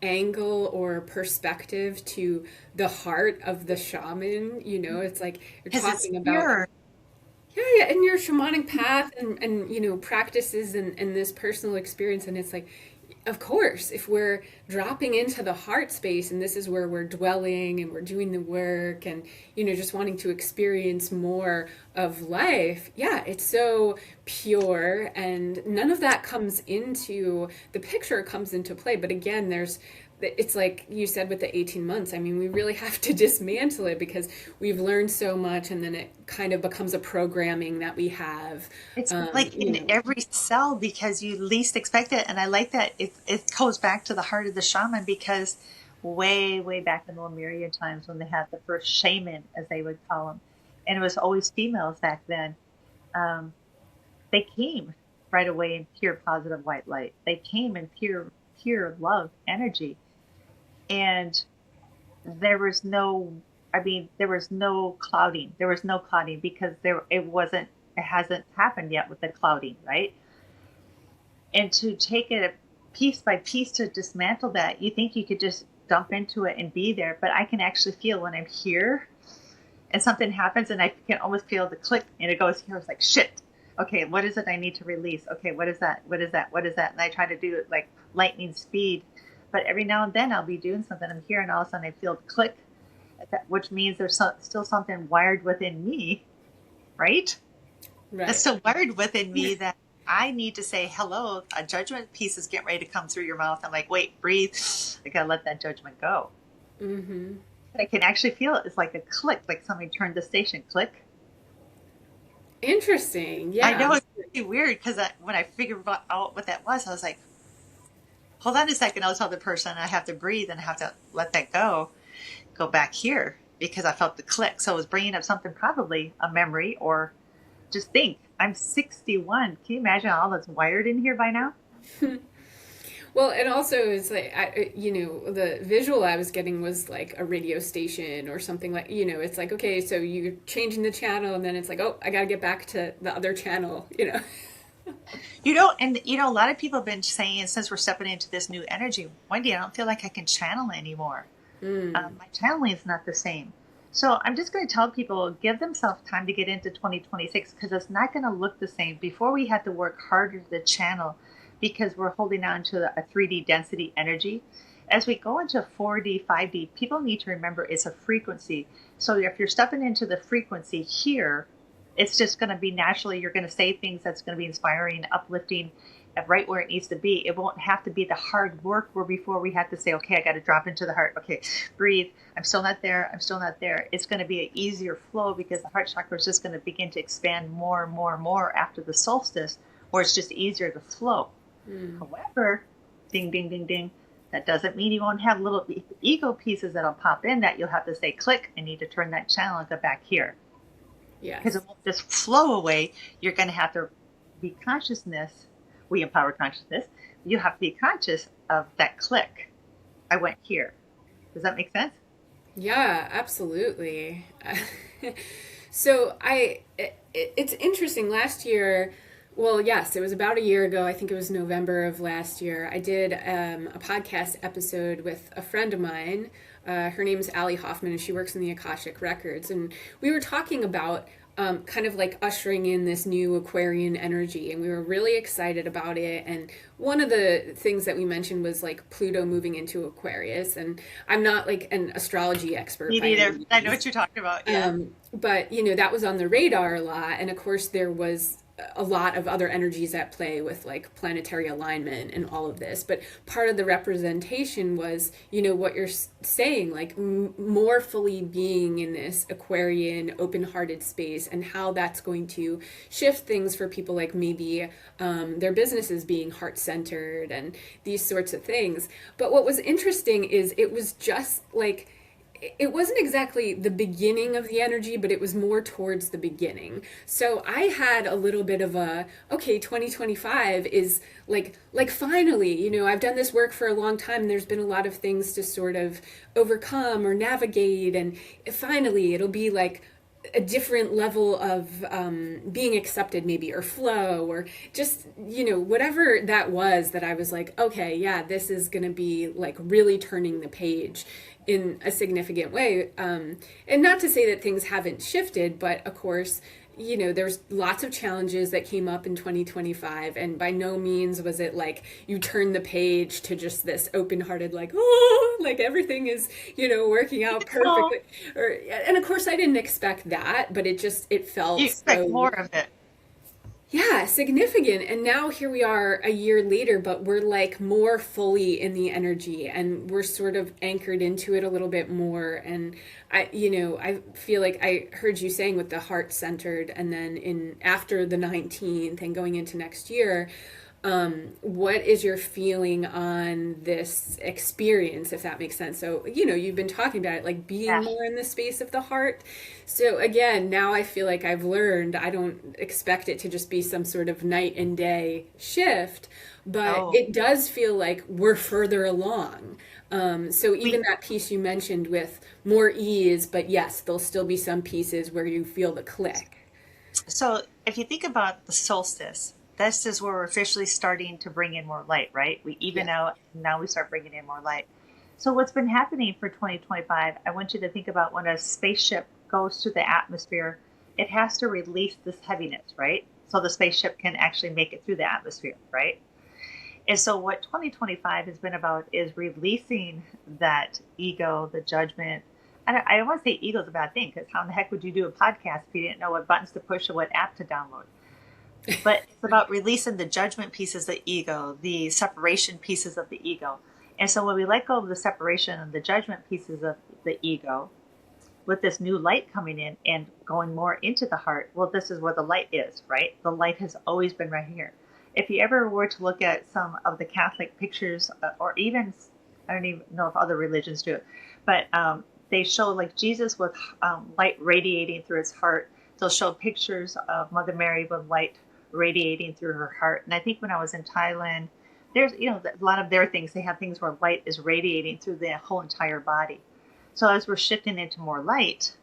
Speaker 1: angle or perspective to the heart of the shaman. It's like you're
Speaker 2: Because it's
Speaker 1: talking about,
Speaker 2: pure.
Speaker 1: yeah, yeah, and your shamanic path and practices and this personal experience. And it's like, of course, if we're dropping into the heart space and this is where we're dwelling and we're doing the work and, just wanting to experience more of life, yeah, it's so pure, and none of that comes into the picture, comes into play. But again, it's like you said with the 18 months. I mean, we really have to dismantle it because we've learned so much, and then it kind of becomes a programming that we have.
Speaker 2: It's like
Speaker 1: You
Speaker 2: in
Speaker 1: know,
Speaker 2: every cell because you least expect it. And I like that it goes back to the heart of the shaman because way, way back in the Lemurian times when they had the first shaman, as they would call them, and it was always females back then, um, they came right away in pure positive white light. They came in pure, pure love energy. And there was no, I mean, there was no clouding. There was no clouding because it hasn't happened yet with the clouding, right? And to take it piece by piece to dismantle that, you think you could just dump into it and be there, but I can actually feel when I'm here and something happens and I can almost feel the click and it goes here. It's like, shit. Okay, what is it I need to release? Okay, what is that? What is that? What is that? And I try to do it like lightning speed. But every now and then I'll be doing something. I'm here and all of a sudden I feel the click, which means there's still something wired within me, right? That's
Speaker 1: right.
Speaker 2: still wired within me that I need to say hello. A judgment piece is getting ready to come through your mouth. I'm like, wait, breathe. I gotta let that judgment go.
Speaker 1: Mm-hmm.
Speaker 2: But I can actually feel it. It's like a click, like somebody turned the station. Click.
Speaker 1: Interesting.
Speaker 2: I
Speaker 1: Yeah.
Speaker 2: know it's really weird because when I figured out what that was, I was like, hold on a second. I'll tell the person I have to breathe and I have to let that go back here because I felt the click. So it was bringing up something, probably a memory or just think. I'm 61. Can you imagine all that's wired in here by now?
Speaker 1: Well, and also it's like the visual I was getting was like a radio station or something, like, it's like, okay, so you're changing the channel and then it's like, oh, I got to get back to the other channel.
Speaker 2: A lot of people have been saying since we're stepping into this new energy, Wendy, I don't feel like I can channel anymore.
Speaker 1: Mm.
Speaker 2: My channeling is not the same. So I'm just going to tell people, give themselves time to get into 2026 because it's not going to look the same. Before we had to work harder to channel because we're holding on to a 3D density energy. As we go into 4D, 5D, people need to remember it's a frequency. So if you're stepping into the frequency here, it's just going to be naturally, you're going to say things that's going to be inspiring, uplifting, right where it needs to be. It won't have to be the hard work where before we had to say, okay, I got to drop into the heart. Okay, breathe. I'm still not there. I'm still not there. It's going to be an easier flow because the heart chakra is just going to begin to expand more and more and more after the solstice, where it's just easier to flow.
Speaker 1: Mm.
Speaker 2: However, ding, ding, ding, ding, that doesn't mean you won't have little ego pieces that'll pop in that you'll have to say, click, I need to turn that channel and go back here. Because it
Speaker 1: Yes.
Speaker 2: won't just flow away. You're going to have to be consciousness. We empower consciousness. You have to be conscious of that click. I went here. Does that make sense?
Speaker 1: Yeah, absolutely. So it's interesting. Last year, well, yes, it was about a year ago. I think it was November of last year. I did a podcast episode with a friend of mine. Her name's Allie Hoffman, and she works in the Akashic Records. And we were talking about kind of like ushering in this new Aquarian energy, and we were really excited about it. And one of the things that we mentioned was like Pluto moving into Aquarius. And I'm not like an astrology expert
Speaker 2: Me
Speaker 1: by any
Speaker 2: neither. I know
Speaker 1: means,
Speaker 2: what you're talking about. Yeah.
Speaker 1: but that was on the radar a lot, and of course there was a lot of other energies at play with like planetary alignment and all of this. But part of the representation was, what you're saying, like more fully being in this Aquarian, open-hearted space, and how that's going to shift things for people, like maybe their businesses being heart-centered and these sorts of things. But what was interesting is it was just like it wasn't exactly the beginning of the energy, but it was more towards the beginning. So I had a little bit of a, okay, 2025 is like finally, I've done this work for a long time. And there's been a lot of things to sort of overcome or navigate, and finally it'll be like a different level of being accepted, maybe, or flow, or just whatever that was, that I was like, okay, yeah, this is gonna be like really turning the page in a significant way. And not to say that things haven't shifted, but of course, there's lots of challenges that came up in 2025, and by no means was it like you turn the page to just this open-hearted, like, oh, like everything is, working out
Speaker 2: Oh,
Speaker 1: perfectly. And of course, I didn't expect that, but it
Speaker 2: you
Speaker 1: felt
Speaker 2: expect
Speaker 1: so,
Speaker 2: more of it.
Speaker 1: yeah, significant. And now here we are a year later, but we're like more fully in the energy and we're sort of anchored into it a little bit more. And I feel like I heard you saying with the heart centered, and then in after the 19th and going into next year, what is your feeling on this experience, if that makes sense? So, you've been talking about it, like being
Speaker 2: Yeah.
Speaker 1: more in the space of the heart. So, again, now I feel like I've learned I don't expect it to just be some sort of night and day shift, but
Speaker 2: No.
Speaker 1: it does feel like we're further along. So, even
Speaker 2: We
Speaker 1: that piece you mentioned with more ease, but yes, there'll still be some pieces where you feel the click.
Speaker 2: So if you think about the solstice, this is where we're officially starting to bring in more light, right? We even
Speaker 1: Yeah.
Speaker 2: out, now we start bringing in more light. So what's been happening for 2025, I want you to think about when a spaceship goes through the atmosphere, it has to release this heaviness, right? So the spaceship can actually make it through the atmosphere, right? And so what 2025 has been about is releasing that ego, the judgment. I don't want to say ego is a bad thing, because how in the heck would you do a podcast if you didn't know what buttons to push or what app to download? But it's
Speaker 1: Right.
Speaker 2: about releasing the judgment pieces of the ego, the separation pieces of the ego. And so when we let go of the separation and the judgment pieces of the ego, with this new light coming in and going more into the heart, well, this is where the light is, right? The light has always been right here. If you ever were to look at some of the Catholic pictures, or even, I don't even know if other religions do it, but they show like Jesus with light radiating through his heart. They'll show pictures of Mother Mary with light radiating through her heart. And I think when I was in Thailand, there's, a lot of their things, they have things where light is radiating through the whole entire body. So as we're shifting into more light,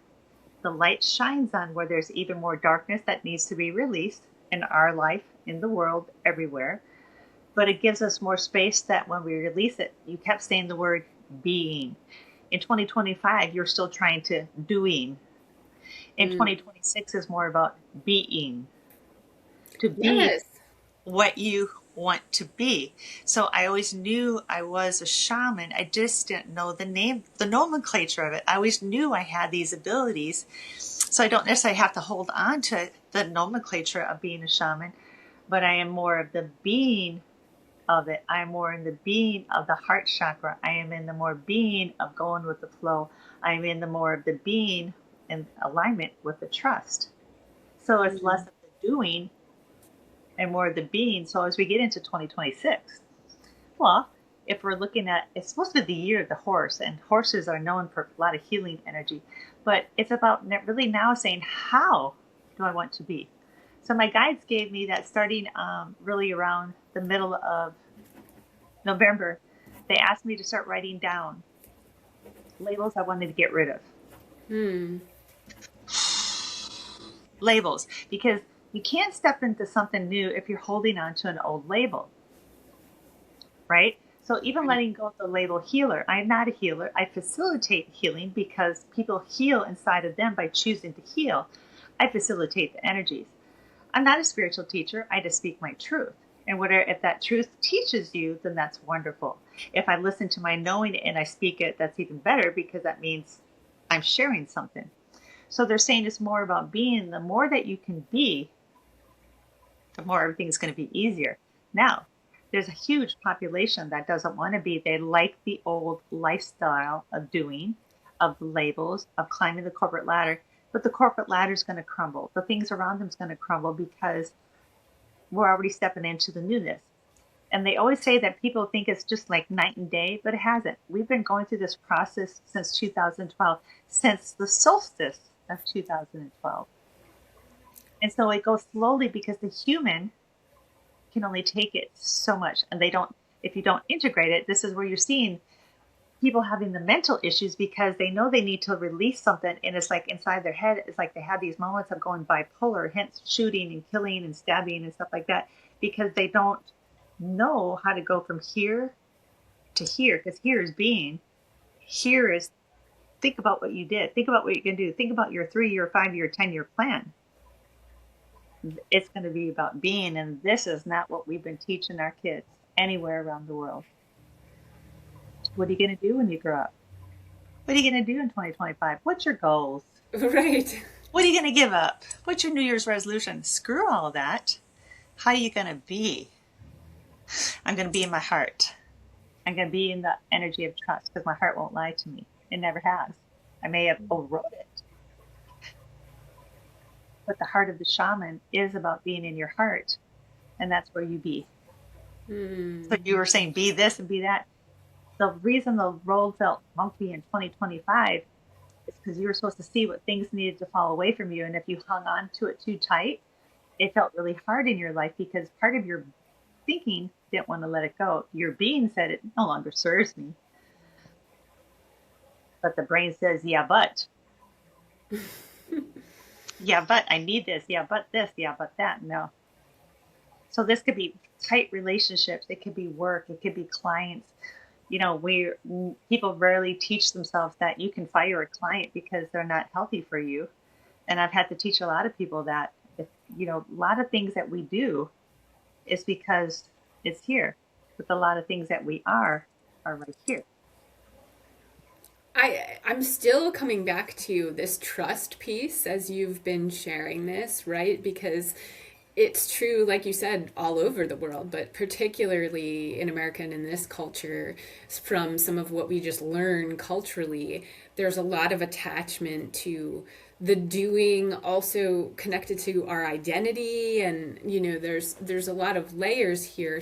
Speaker 2: the light shines on where there's even more darkness that needs to be released in our life, in the world, everywhere. But it gives us more space that when we release it, you kept saying the word being. In 2025, you're still trying to doing. In
Speaker 1: Mm.
Speaker 2: 2026 is more about being, to be
Speaker 1: Yes.
Speaker 2: what you want to be. So I always knew I was a shaman. I just didn't know the name, the nomenclature of it. I always knew I had these abilities. So I don't necessarily have to hold on to the nomenclature of being a shaman, but I am more of the being of it. I am more in the being of the heart chakra. I am in the more being of going with the flow. I am in the more of the being in alignment with the trust. So it's less
Speaker 1: Mm.
Speaker 2: of the doing and more of the being. So as we get into 2026, well, if we're looking at, it's supposed to be the year of the horse, and horses are known for a lot of healing energy, but it's about really now saying, how do I want to be? So my guides gave me that starting really around the middle of November, they asked me to start writing down labels I wanted to get rid of.
Speaker 1: Hmm.
Speaker 2: Labels, because you can't step into something new if you're holding on to an old label, right? So even
Speaker 1: Right.
Speaker 2: letting go of the label healer, I'm not a healer. I facilitate healing because people heal inside of them by choosing to heal. I facilitate the energies. I'm not a spiritual teacher. I just speak my truth. And whatever, if that truth teaches you, then that's wonderful. If I listen to my knowing and I speak it, that's even better, because that means I'm sharing something. So they're saying it's more about being. The more that you can be, the more everything's going to be easier. Now, there's a huge population that doesn't want to be. They like the old lifestyle of doing, of the labels, of climbing the corporate ladder. But the corporate ladder is going to crumble. The things around them is going to crumble because we're already stepping into the newness. And they always say that people think it's just like night and day, but it hasn't. We've been going through this process since 2012, since the solstice of 2012. And so it goes slowly because the human can only take it so much, and they don't, if you don't integrate it, this is where you're seeing people having the mental issues because they know they need to release something, and it's like inside their head, it's like they have these moments of going bipolar, hence shooting and killing and stabbing and stuff like that, because they don't know how to go from here to here, because here is being, here is, think about what you did, think about what you can do, think about your 3-year, 5-year, 10-year plan. It's going to be about being, and this is not what we've been teaching our kids anywhere around the world. What are you going to do when you grow up? What are you going to do in 2025? What's your goals?
Speaker 1: Right.
Speaker 2: What are you going to give up? What's your New Year's resolution? Screw all of that. How are you going to be? I'm going to be in my heart. I'm going to be in the energy of trust because my heart won't lie to me. It never has. I may have overrode it, but the heart of the shaman is about being in your heart, and that's where you be. So
Speaker 1: Mm.
Speaker 2: you were saying be this and be that. The reason the road felt funky in 2025 is because you were supposed to see what things needed to fall away from you. And if you hung on to it too tight, it felt really hard in your life because part of your thinking didn't want to let it go. Your being said it no longer serves me. But the brain says, yeah, but. Yeah, but I need this. Yeah, but this. Yeah, but that. No. So this could be tight relationships. It could be work. It could be clients. We people rarely teach themselves that you can fire a client because they're not healthy for you. And I've had to teach a lot of people that if a lot of things that we do is because it's here, but a lot of things that we are right here.
Speaker 1: I'm still coming back to this trust piece as you've been sharing this, right? Because it's true, like you said, all over the world, but particularly in America and in this culture, from some of what we just learn culturally, there's a lot of attachment to the doing, also connected to our identity, and there's a lot of layers here.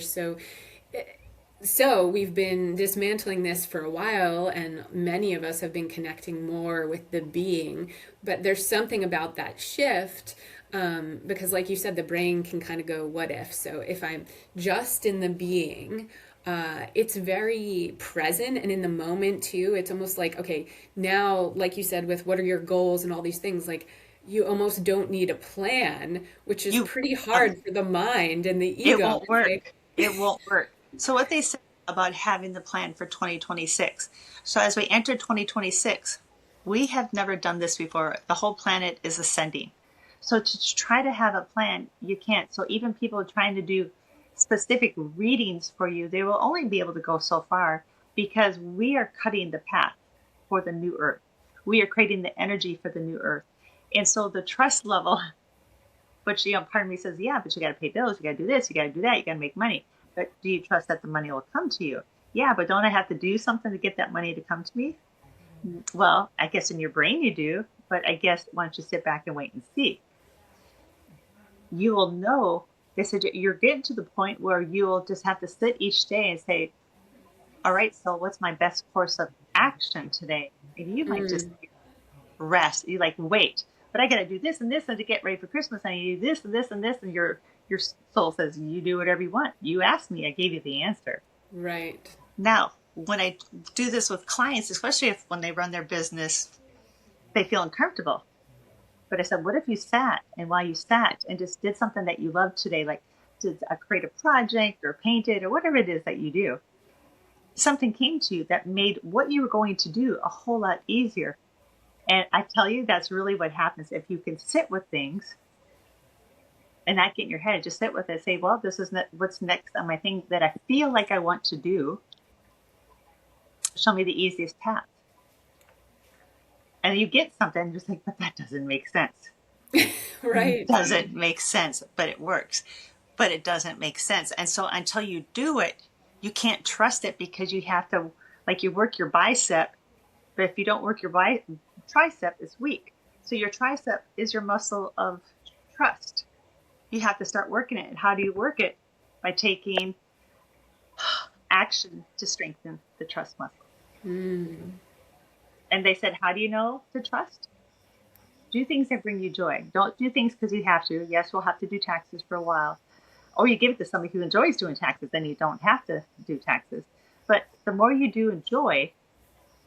Speaker 1: So we've been dismantling this for a while, and many of us have been connecting more with the being. But there's something about that shift, because, like you said, the brain can kind of go, what if? So if I'm just in the being, it's very present and in the moment too. It's almost like, okay, now, like you said, with what are your goals and all these things, like you almost don't need a plan, which is
Speaker 2: You
Speaker 1: pretty hard for the mind and the
Speaker 2: It
Speaker 1: ego.
Speaker 2: won't
Speaker 1: It's
Speaker 2: work.
Speaker 1: like,
Speaker 2: It won't work. So what they say about having the plan for 2026. So as we enter 2026, we have never done this before. The whole planet is ascending. So to try to have a plan, you can't. So even people trying to do specific readings for you, they will only be able to go so far because we are cutting the path for the new earth. We are creating the energy for the new earth. And so the trust level, which, part of me says, yeah, but you got to pay bills. You got to do this. You got to do that. You got to make money. But do you trust that the money will come to you? Yeah, but don't I have to do something to get that money to come to me? Well, I guess in your brain you do. But I guess why don't you sit back and wait and see? You will know. They said you're getting to the point where you will just have to sit each day and say, all right, so what's my best course of action today? And you might just
Speaker 1: mm.
Speaker 2: rest. You like wait, but I got to do this and this and to get ready for Christmas. I need to do this and this and this, and your soul says you do whatever you want. You asked me, I gave you the answer.
Speaker 1: Right.
Speaker 2: Now, when I do this with clients, especially if when they run their business, they feel uncomfortable. But I said, what if you sat and while you sat and just did something that you loved today, like to create a project or painted or whatever it is that you do? Something came to you that made what you were going to do a whole lot easier. And I tell you, that's really what happens if you can sit with things and not get in your head. Just sit with it. Say, well, this is what's next on my thing that I feel like I want to do. Show me the easiest path. And you get something just like, but that doesn't make sense.
Speaker 1: Right.
Speaker 2: Doesn't make sense, but it works. But it doesn't make sense. And so until you do it, you can't trust it because you have to, like, you work your bicep. But if you don't work your tricep, it's weak. So your tricep is your muscle of trust. You have to start working it. And how do you work it? By taking action to strengthen the trust muscle.
Speaker 1: Mm.
Speaker 2: And they said, how do you know to trust? Do things that bring you joy. Don't do things because you have to. Yes, we'll have to do taxes for a while. Or you give it to somebody who enjoys doing taxes, then you don't have to do taxes. But the more you do enjoy,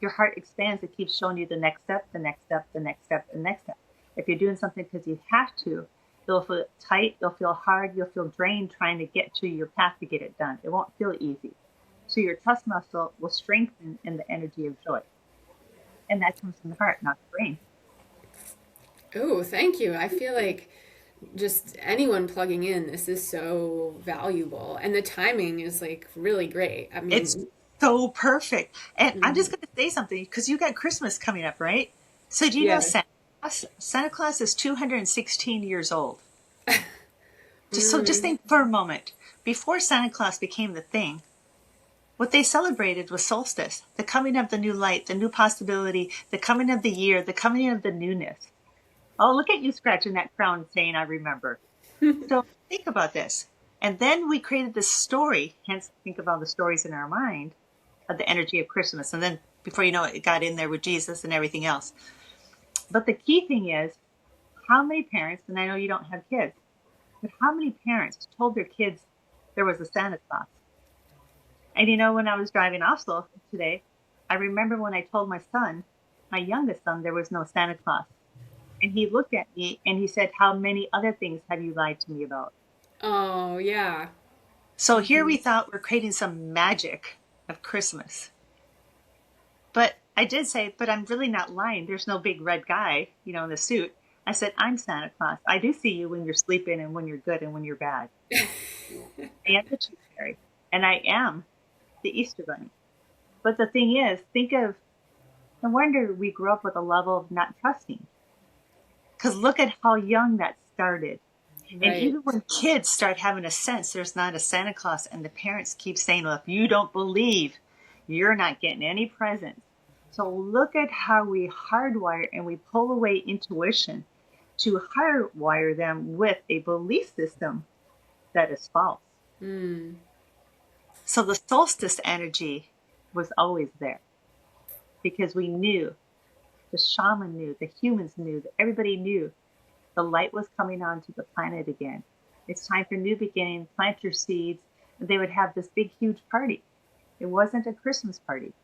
Speaker 2: your heart expands. It keeps showing you the next step, the next step, the next step, the next step. If you're doing something because you have to, you'll feel tight, you'll feel hard, you'll feel drained trying to get to your path to get it done. It won't feel easy. So your trust muscle will strengthen in the energy of joy. And that comes from the heart, not the brain.
Speaker 1: Oh, thank you. I feel like just anyone plugging in, this is so valuable. And the timing is like really great. I
Speaker 2: It's
Speaker 1: mean,
Speaker 2: so perfect. And I'm just
Speaker 1: mhm.
Speaker 2: going to say something because you got Christmas coming up, right? So do you know
Speaker 1: Yeah.
Speaker 2: Santa Claus is 216 years old. So just
Speaker 1: Mm,
Speaker 2: think for a moment. Before Santa Claus became the thing, what they celebrated was solstice, the coming of the new light, the new possibility, the coming of the year, the coming of the newness. Oh, look at you scratching that crown saying, I remember. So think about this. And then we created this story, hence think of all the stories in our mind of the energy of Christmas. And then before you know it, it got in there with Jesus and everything else. But the key thing is how many parents, and I know you don't have kids, but how many parents told their kids there was a Santa Claus? And when I was driving also today, I remember when I told my son, my youngest son, there was no Santa Claus. And he looked at me and he said, how many other things have you lied to me about?
Speaker 1: oh, yeah.
Speaker 2: So here
Speaker 1: Hmm.
Speaker 2: we thought we're creating some magic of Christmas. But I did say, but I'm really not lying. There's no big red guy, in the suit. I said, I'm Santa Claus. I do see you when you're sleeping and when you're good and when you're bad. I am the tooth fairy and I am the Easter bunny. But the thing is, think of no wonder we grew up with a level of not trusting. Because look at how young that started. And
Speaker 1: Right.
Speaker 2: even when kids start having a sense there's not a Santa Claus, and the parents keep saying, well, if you don't believe, you're not getting any presents. So look at how we hardwire and we pull away intuition to hardwire them with a belief system that is false.
Speaker 1: Mm,
Speaker 2: So the solstice energy was always there because we knew, the shaman knew, the humans knew, that everybody knew the light was coming onto the planet again. It's time for new beginning. Plant your seeds. And they would have this big, huge party. It wasn't a Christmas party.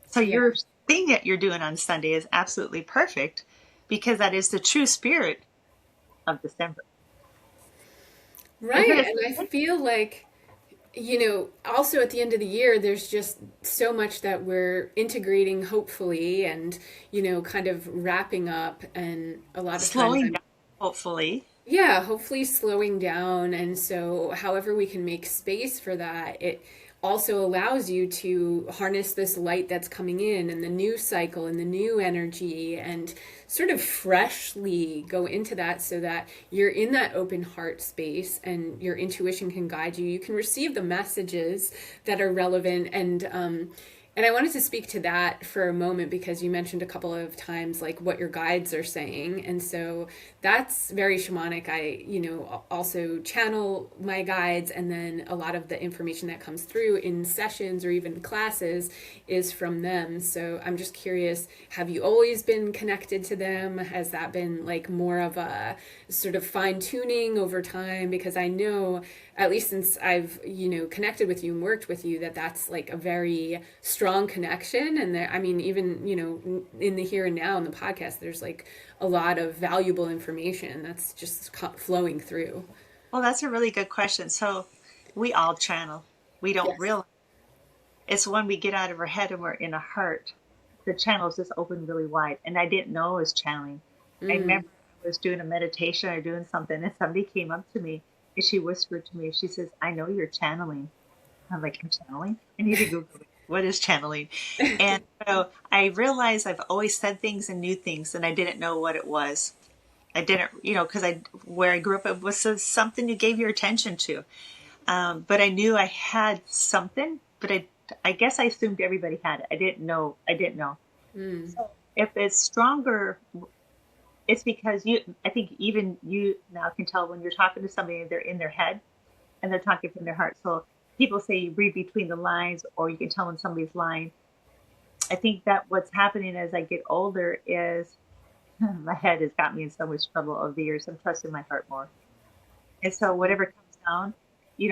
Speaker 2: So
Speaker 1: yeah.
Speaker 2: your thing that you're doing on Sunday is absolutely perfect because that is the true spirit of December. Isn't
Speaker 1: Right.
Speaker 2: it?
Speaker 1: And I feel like, also at the end of the year, there's just so much that we're integrating, hopefully, and, kind of wrapping up. And a lot of times
Speaker 2: Slowing
Speaker 1: I'm,
Speaker 2: down, hopefully.
Speaker 1: yeah, hopefully slowing down. And so, however, we can make space for that, it also allows you to harness this light that's coming in and the new cycle and the new energy and sort of freshly go into that so that you're in that open heart space and your intuition can guide you. You can receive the messages that are relevant and I wanted to speak to that for a moment because you mentioned a couple of times like what your guides are saying. And so that's very shamanic. I, also channel my guides, and then a lot of the information that comes through in sessions or even classes is from them. So I'm just curious, have you always been connected to them? Has that been like more of a sort of fine tuning over time? Because I know, at least since I've, connected with you and worked with you, that that's like a very strong connection. And that, I mean, even, in the here and now in the podcast, there's like a lot of valuable information that's just flowing through.
Speaker 2: Well, that's a really good question. So we all channel. We don't
Speaker 1: Yes.
Speaker 2: realize it's when we get out of our head and we're in a heart, the channels just open really wide. And I didn't know I was channeling. I
Speaker 1: Mm.
Speaker 2: remember I was doing a meditation or doing something, and somebody came up to me and she whispered to me, she says, I know you're channeling. I'm like, I'm channeling? I need to Google it. What is channeling? And so I realized I've always said things and knew things, and I didn't know what it was. I didn't, because where I grew up, it was something you gave your attention to. But I knew I had something, but I guess I assumed everybody had it. I didn't know. I didn't know.
Speaker 1: Mm.
Speaker 2: So if it's stronger, it's because I think even you now can tell when you're talking to somebody, they're in their head and they're talking from their heart. So people say you read between the lines, or you can tell when somebody's lying. I think that what's happening as I get older is my head has got me in so much trouble over the years. I'm trusting my heart more. And so whatever comes down,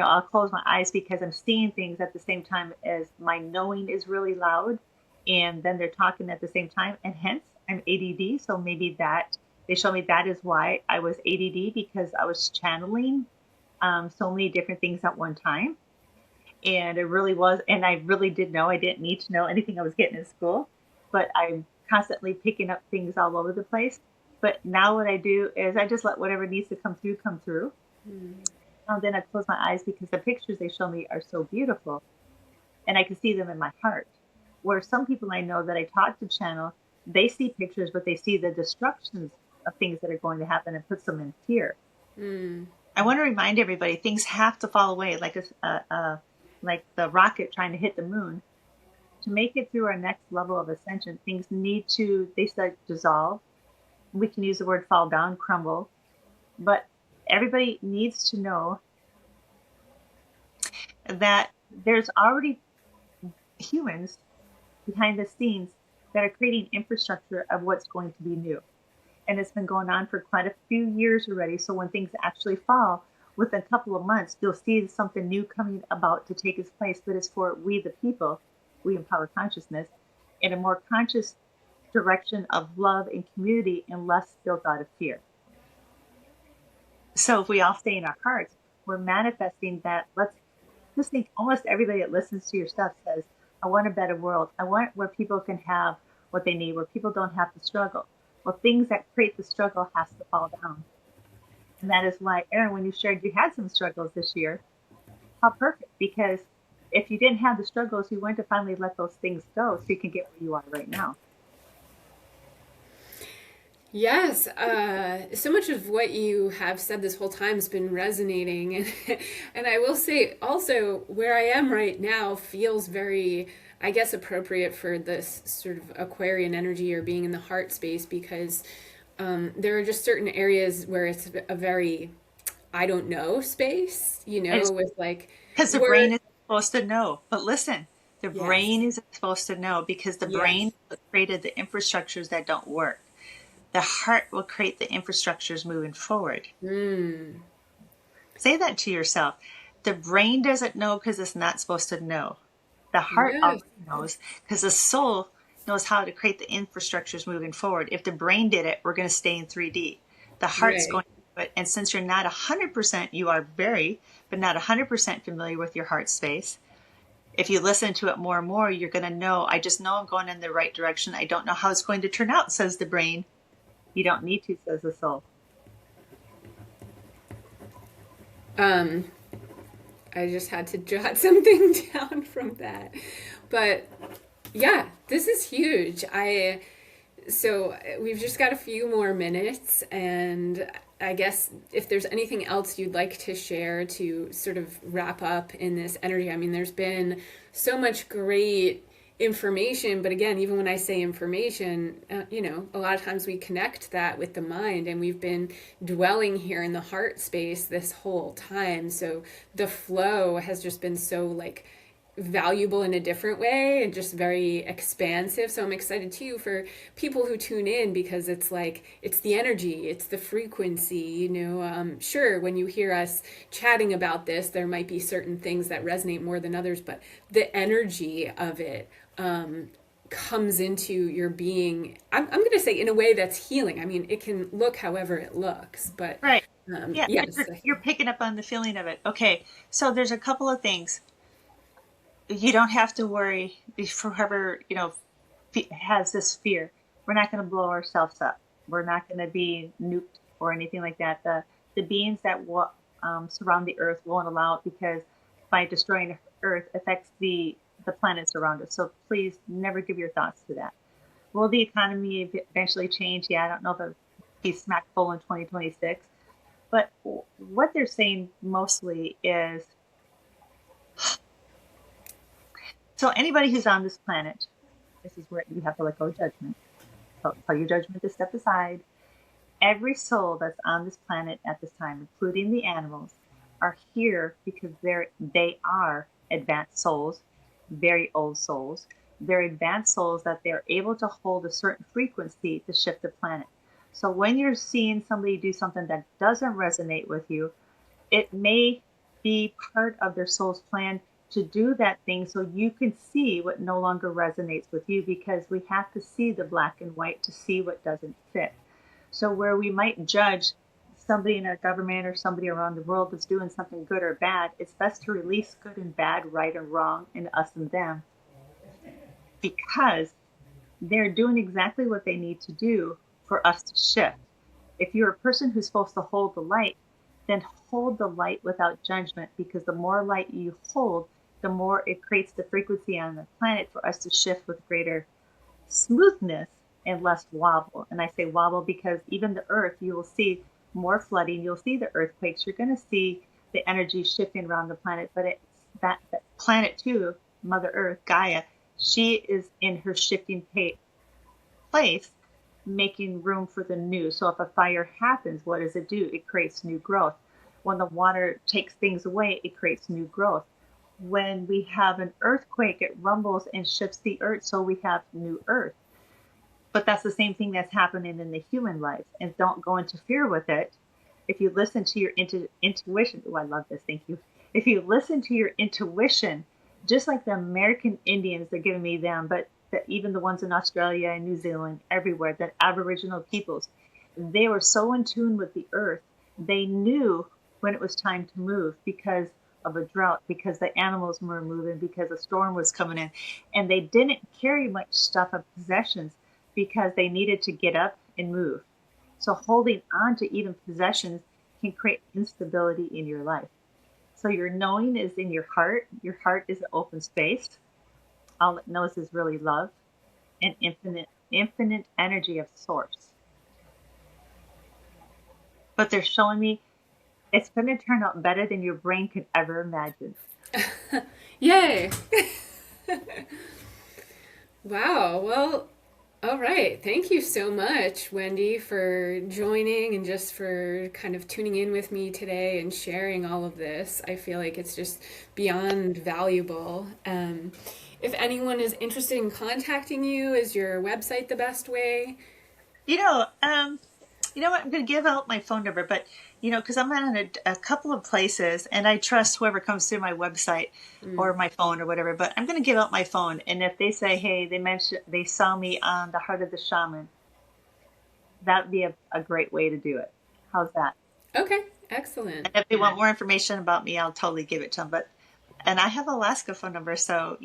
Speaker 2: I'll close my eyes because I'm seeing things at the same time as my knowing is really loud. And then they're talking at the same time. And hence I'm ADD. So maybe that they show me that is why I was ADD, because I was channeling so many different things at one time. And it really was. And I really did know I didn't need to know anything I was getting in school, but I'm constantly picking up things all over the place. But now what I do is I just let whatever needs to come through come through.
Speaker 1: Mm.
Speaker 2: And then I close my eyes because the pictures they show me are so beautiful and I can see them in my heart. Where some people I know that I talk to channel, they see pictures, but they see the destructions of things that are going to happen and puts them in fear.
Speaker 1: Mm.
Speaker 2: I want to remind everybody things have to fall away, like the rocket trying to hit the moon. To make it through our next level of ascension, things need to they start dissolve. We can use the word fall down, crumble, but everybody needs to know that there's already humans behind the scenes that are creating infrastructure of what's going to be new. And it's been going on for quite a few years already. So when things actually fall, within a couple of months, you'll see something new coming about to take its place. But it's for we, the people, we empower consciousness in a more conscious direction of love and community and less built out of fear. So if we all stay in our hearts, we're manifesting that. Let's just think almost everybody that listens to your stuff says, I want a better world. I want where people can have what they need, where people don't have to struggle. Well, things that create the struggle has to fall down. And that is why, Erin, when you shared you had some struggles this year, how perfect. Because if you didn't have the struggles, you went to finally let those things go so you can get where you are right now.
Speaker 1: Yes, so much of what you have said this whole time has been resonating, and and I will say also where I am right now feels very, I guess, appropriate for this sort of Aquarian energy or being in the heart space because there are just certain areas where it's a very I don't know space,
Speaker 2: It's
Speaker 1: with like
Speaker 2: because the
Speaker 1: word.
Speaker 2: brain is supposed to know. But listen, the brain
Speaker 1: Yes,
Speaker 2: isn't supposed to know because the brain
Speaker 1: yes.
Speaker 2: created the infrastructures that don't work. The heart will create the infrastructures moving forward.
Speaker 1: Mm,
Speaker 2: Say that to yourself. The brain doesn't know because it's not supposed to know. The heart
Speaker 1: yes,
Speaker 2: already knows because the soul knows how to create the infrastructures moving forward. If the brain did it, we're going to stay in 3D. The heart's
Speaker 1: right.
Speaker 2: going to do it. And since you're not 100%, you are very, but not 100% familiar with your heart space. If you listen to it more and more, you're going to know, I just know I'm going in the right direction. I don't know how it's going to turn out, says the brain. You don't need to, says the soul.
Speaker 1: Um, I just had to jot something down from that. But yeah, this is huge. So we've just got a few more minutes and I guess if there's anything else you'd like to share to sort of wrap up in this energy. I mean, there's been so much great information, but again, even when I say information, a lot of times we connect that with the mind, and we've been dwelling here in the heart space this whole time. So the flow has just been so like valuable in a different way and just very expansive. So I'm excited too for people who tune in because it's like it's the energy, it's the frequency. Sure, when you hear us chatting about this, there might be certain things that resonate more than others, but the energy of it comes into your being. I'm going to say in a way that's healing. I mean, it can look however it looks, but
Speaker 2: Right. Yeah,
Speaker 1: yes.
Speaker 2: you're picking up on the feeling of it. Okay, so there's a couple of things. You don't have to worry for whoever, has this fear. We're not going to blow ourselves up. We're not going to be nuked or anything like that. The beings that surround the earth won't allow it because by destroying earth affects the planets around us. So please never give your thoughts to that. Will the economy eventually change? Yeah, I don't know if it'll be smack full in 2026. But what they're saying mostly is, so anybody who's on this planet, this is where you have to let go of judgment. So tell your judgment to step aside. Every soul that's on this planet at this time, including the animals, are here because they are advanced souls, very old souls. They're advanced souls that they're able to hold a certain frequency to shift the planet. So when you're seeing somebody do something that doesn't resonate with you, it may be part of their soul's plan to do that thing so you can see what no longer resonates with you, because we have to see the black and white to see what doesn't fit. So where we might judge somebody in our government or somebody around the world that's doing something good or bad, it's best to release good and bad, right and wrong, and us and them, because they're doing exactly what they need to do for us to shift. If you're a person who's supposed to hold the light, then hold the light without judgment, because the more light you hold, the more it creates the frequency on the planet for us to shift with greater smoothness and less wobble. And I say wobble because even the earth, you will see more flooding, you'll see the earthquakes, you're going to see the energy shifting around the planet. But it's that planet too, Mother Earth, Gaia, she is in her shifting place, making room for the new. So if a fire happens, what does it do? It creates new growth. When the water takes things away, it creates new growth. When we have an earthquake, it rumbles and shifts the earth, so we have new earth. But that's the same thing that's happening in the human life. And don't go interfere with it. If you listen to your intuition, oh, I love this, thank you. If you listen to your intuition, just like the American Indians, they're giving me them, but even the ones in Australia and New Zealand, everywhere, that Aboriginal peoples, they were so in tune with the earth. They knew when it was time to move because of a drought, because the animals were moving, because a storm was coming in. And they didn't carry much stuff of possessions because they needed to get up and move. So holding on to even possessions can create instability in your life. So your knowing is in your heart. Your heart is an open space. All it knows is really love and infinite energy of source. But they're showing me it's going to turn out better than your brain could ever imagine.
Speaker 1: Yay! Wow. Well, all right. Thank you so much, Wendy, for joining and just for kind of tuning in with me today and sharing all of this. I feel like it's just beyond valuable. If anyone is interested in contacting you, is your website the best way?
Speaker 2: You know, you know what? I'm going to give out my phone number, but because I'm on a couple of places, and I trust whoever comes through my website or my phone or whatever. But I'm going to give out my phone, and if they say, "Hey, they saw me on the Heart of the Shaman," that'd be a great way to do it. How's that?
Speaker 1: Okay, excellent.
Speaker 2: And if they want more information about me, I'll totally give it to them. And I have Alaska phone number, so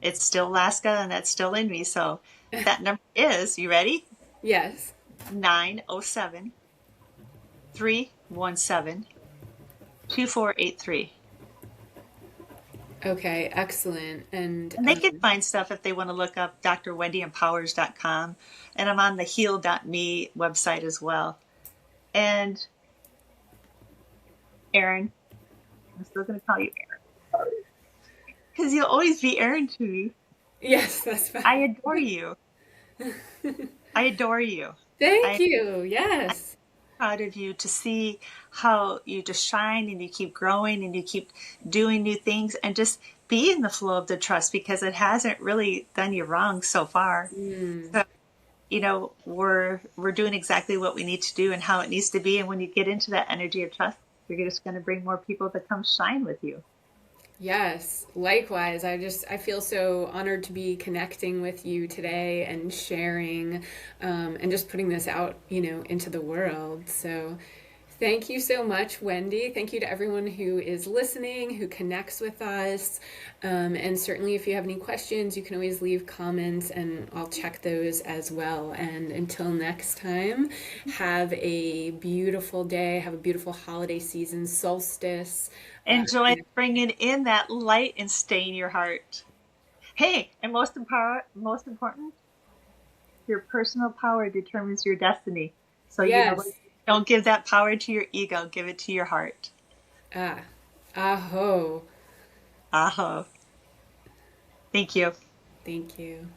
Speaker 2: it's still Alaska, and that's still in me. So that number is, you ready?
Speaker 1: Yes.
Speaker 2: 907 317 2483.
Speaker 1: Okay, excellent.
Speaker 2: And they can find stuff if they want to look up drwendyempowers.com. And I'm on the heal.me website as well. And Aaron, I'm still going to call you Aaron because you'll always be Aaron to me.
Speaker 1: Yes, that's fine.
Speaker 2: I adore you. I adore you.
Speaker 1: Thank you. Yes.
Speaker 2: Proud of you to see how you just shine and you keep growing and you keep doing new things and just be in the flow of the trust, because it hasn't really done you wrong so far. So, we're doing exactly what we need to do and how it needs to be. And when you get into that energy of trust, you're just going to bring more people to come shine with you.
Speaker 1: Yes, likewise. I feel so honored to be connecting with you today and sharing and just putting this out, into the world. So thank you so much, Wendy. Thank you to everyone who is listening, who connects with us. And certainly if you have any questions, you can always leave comments and I'll check those as well. And until next time, have a beautiful day. Have a beautiful holiday season, solstice.
Speaker 2: Enjoy bringing in that light and stay in your heart. Hey, and most important, your personal power determines your destiny. So
Speaker 1: Yes.
Speaker 2: don't give that power to your ego. Give it to your heart.
Speaker 1: Ah. Aho.
Speaker 2: Aho. Thank you.
Speaker 1: Thank you.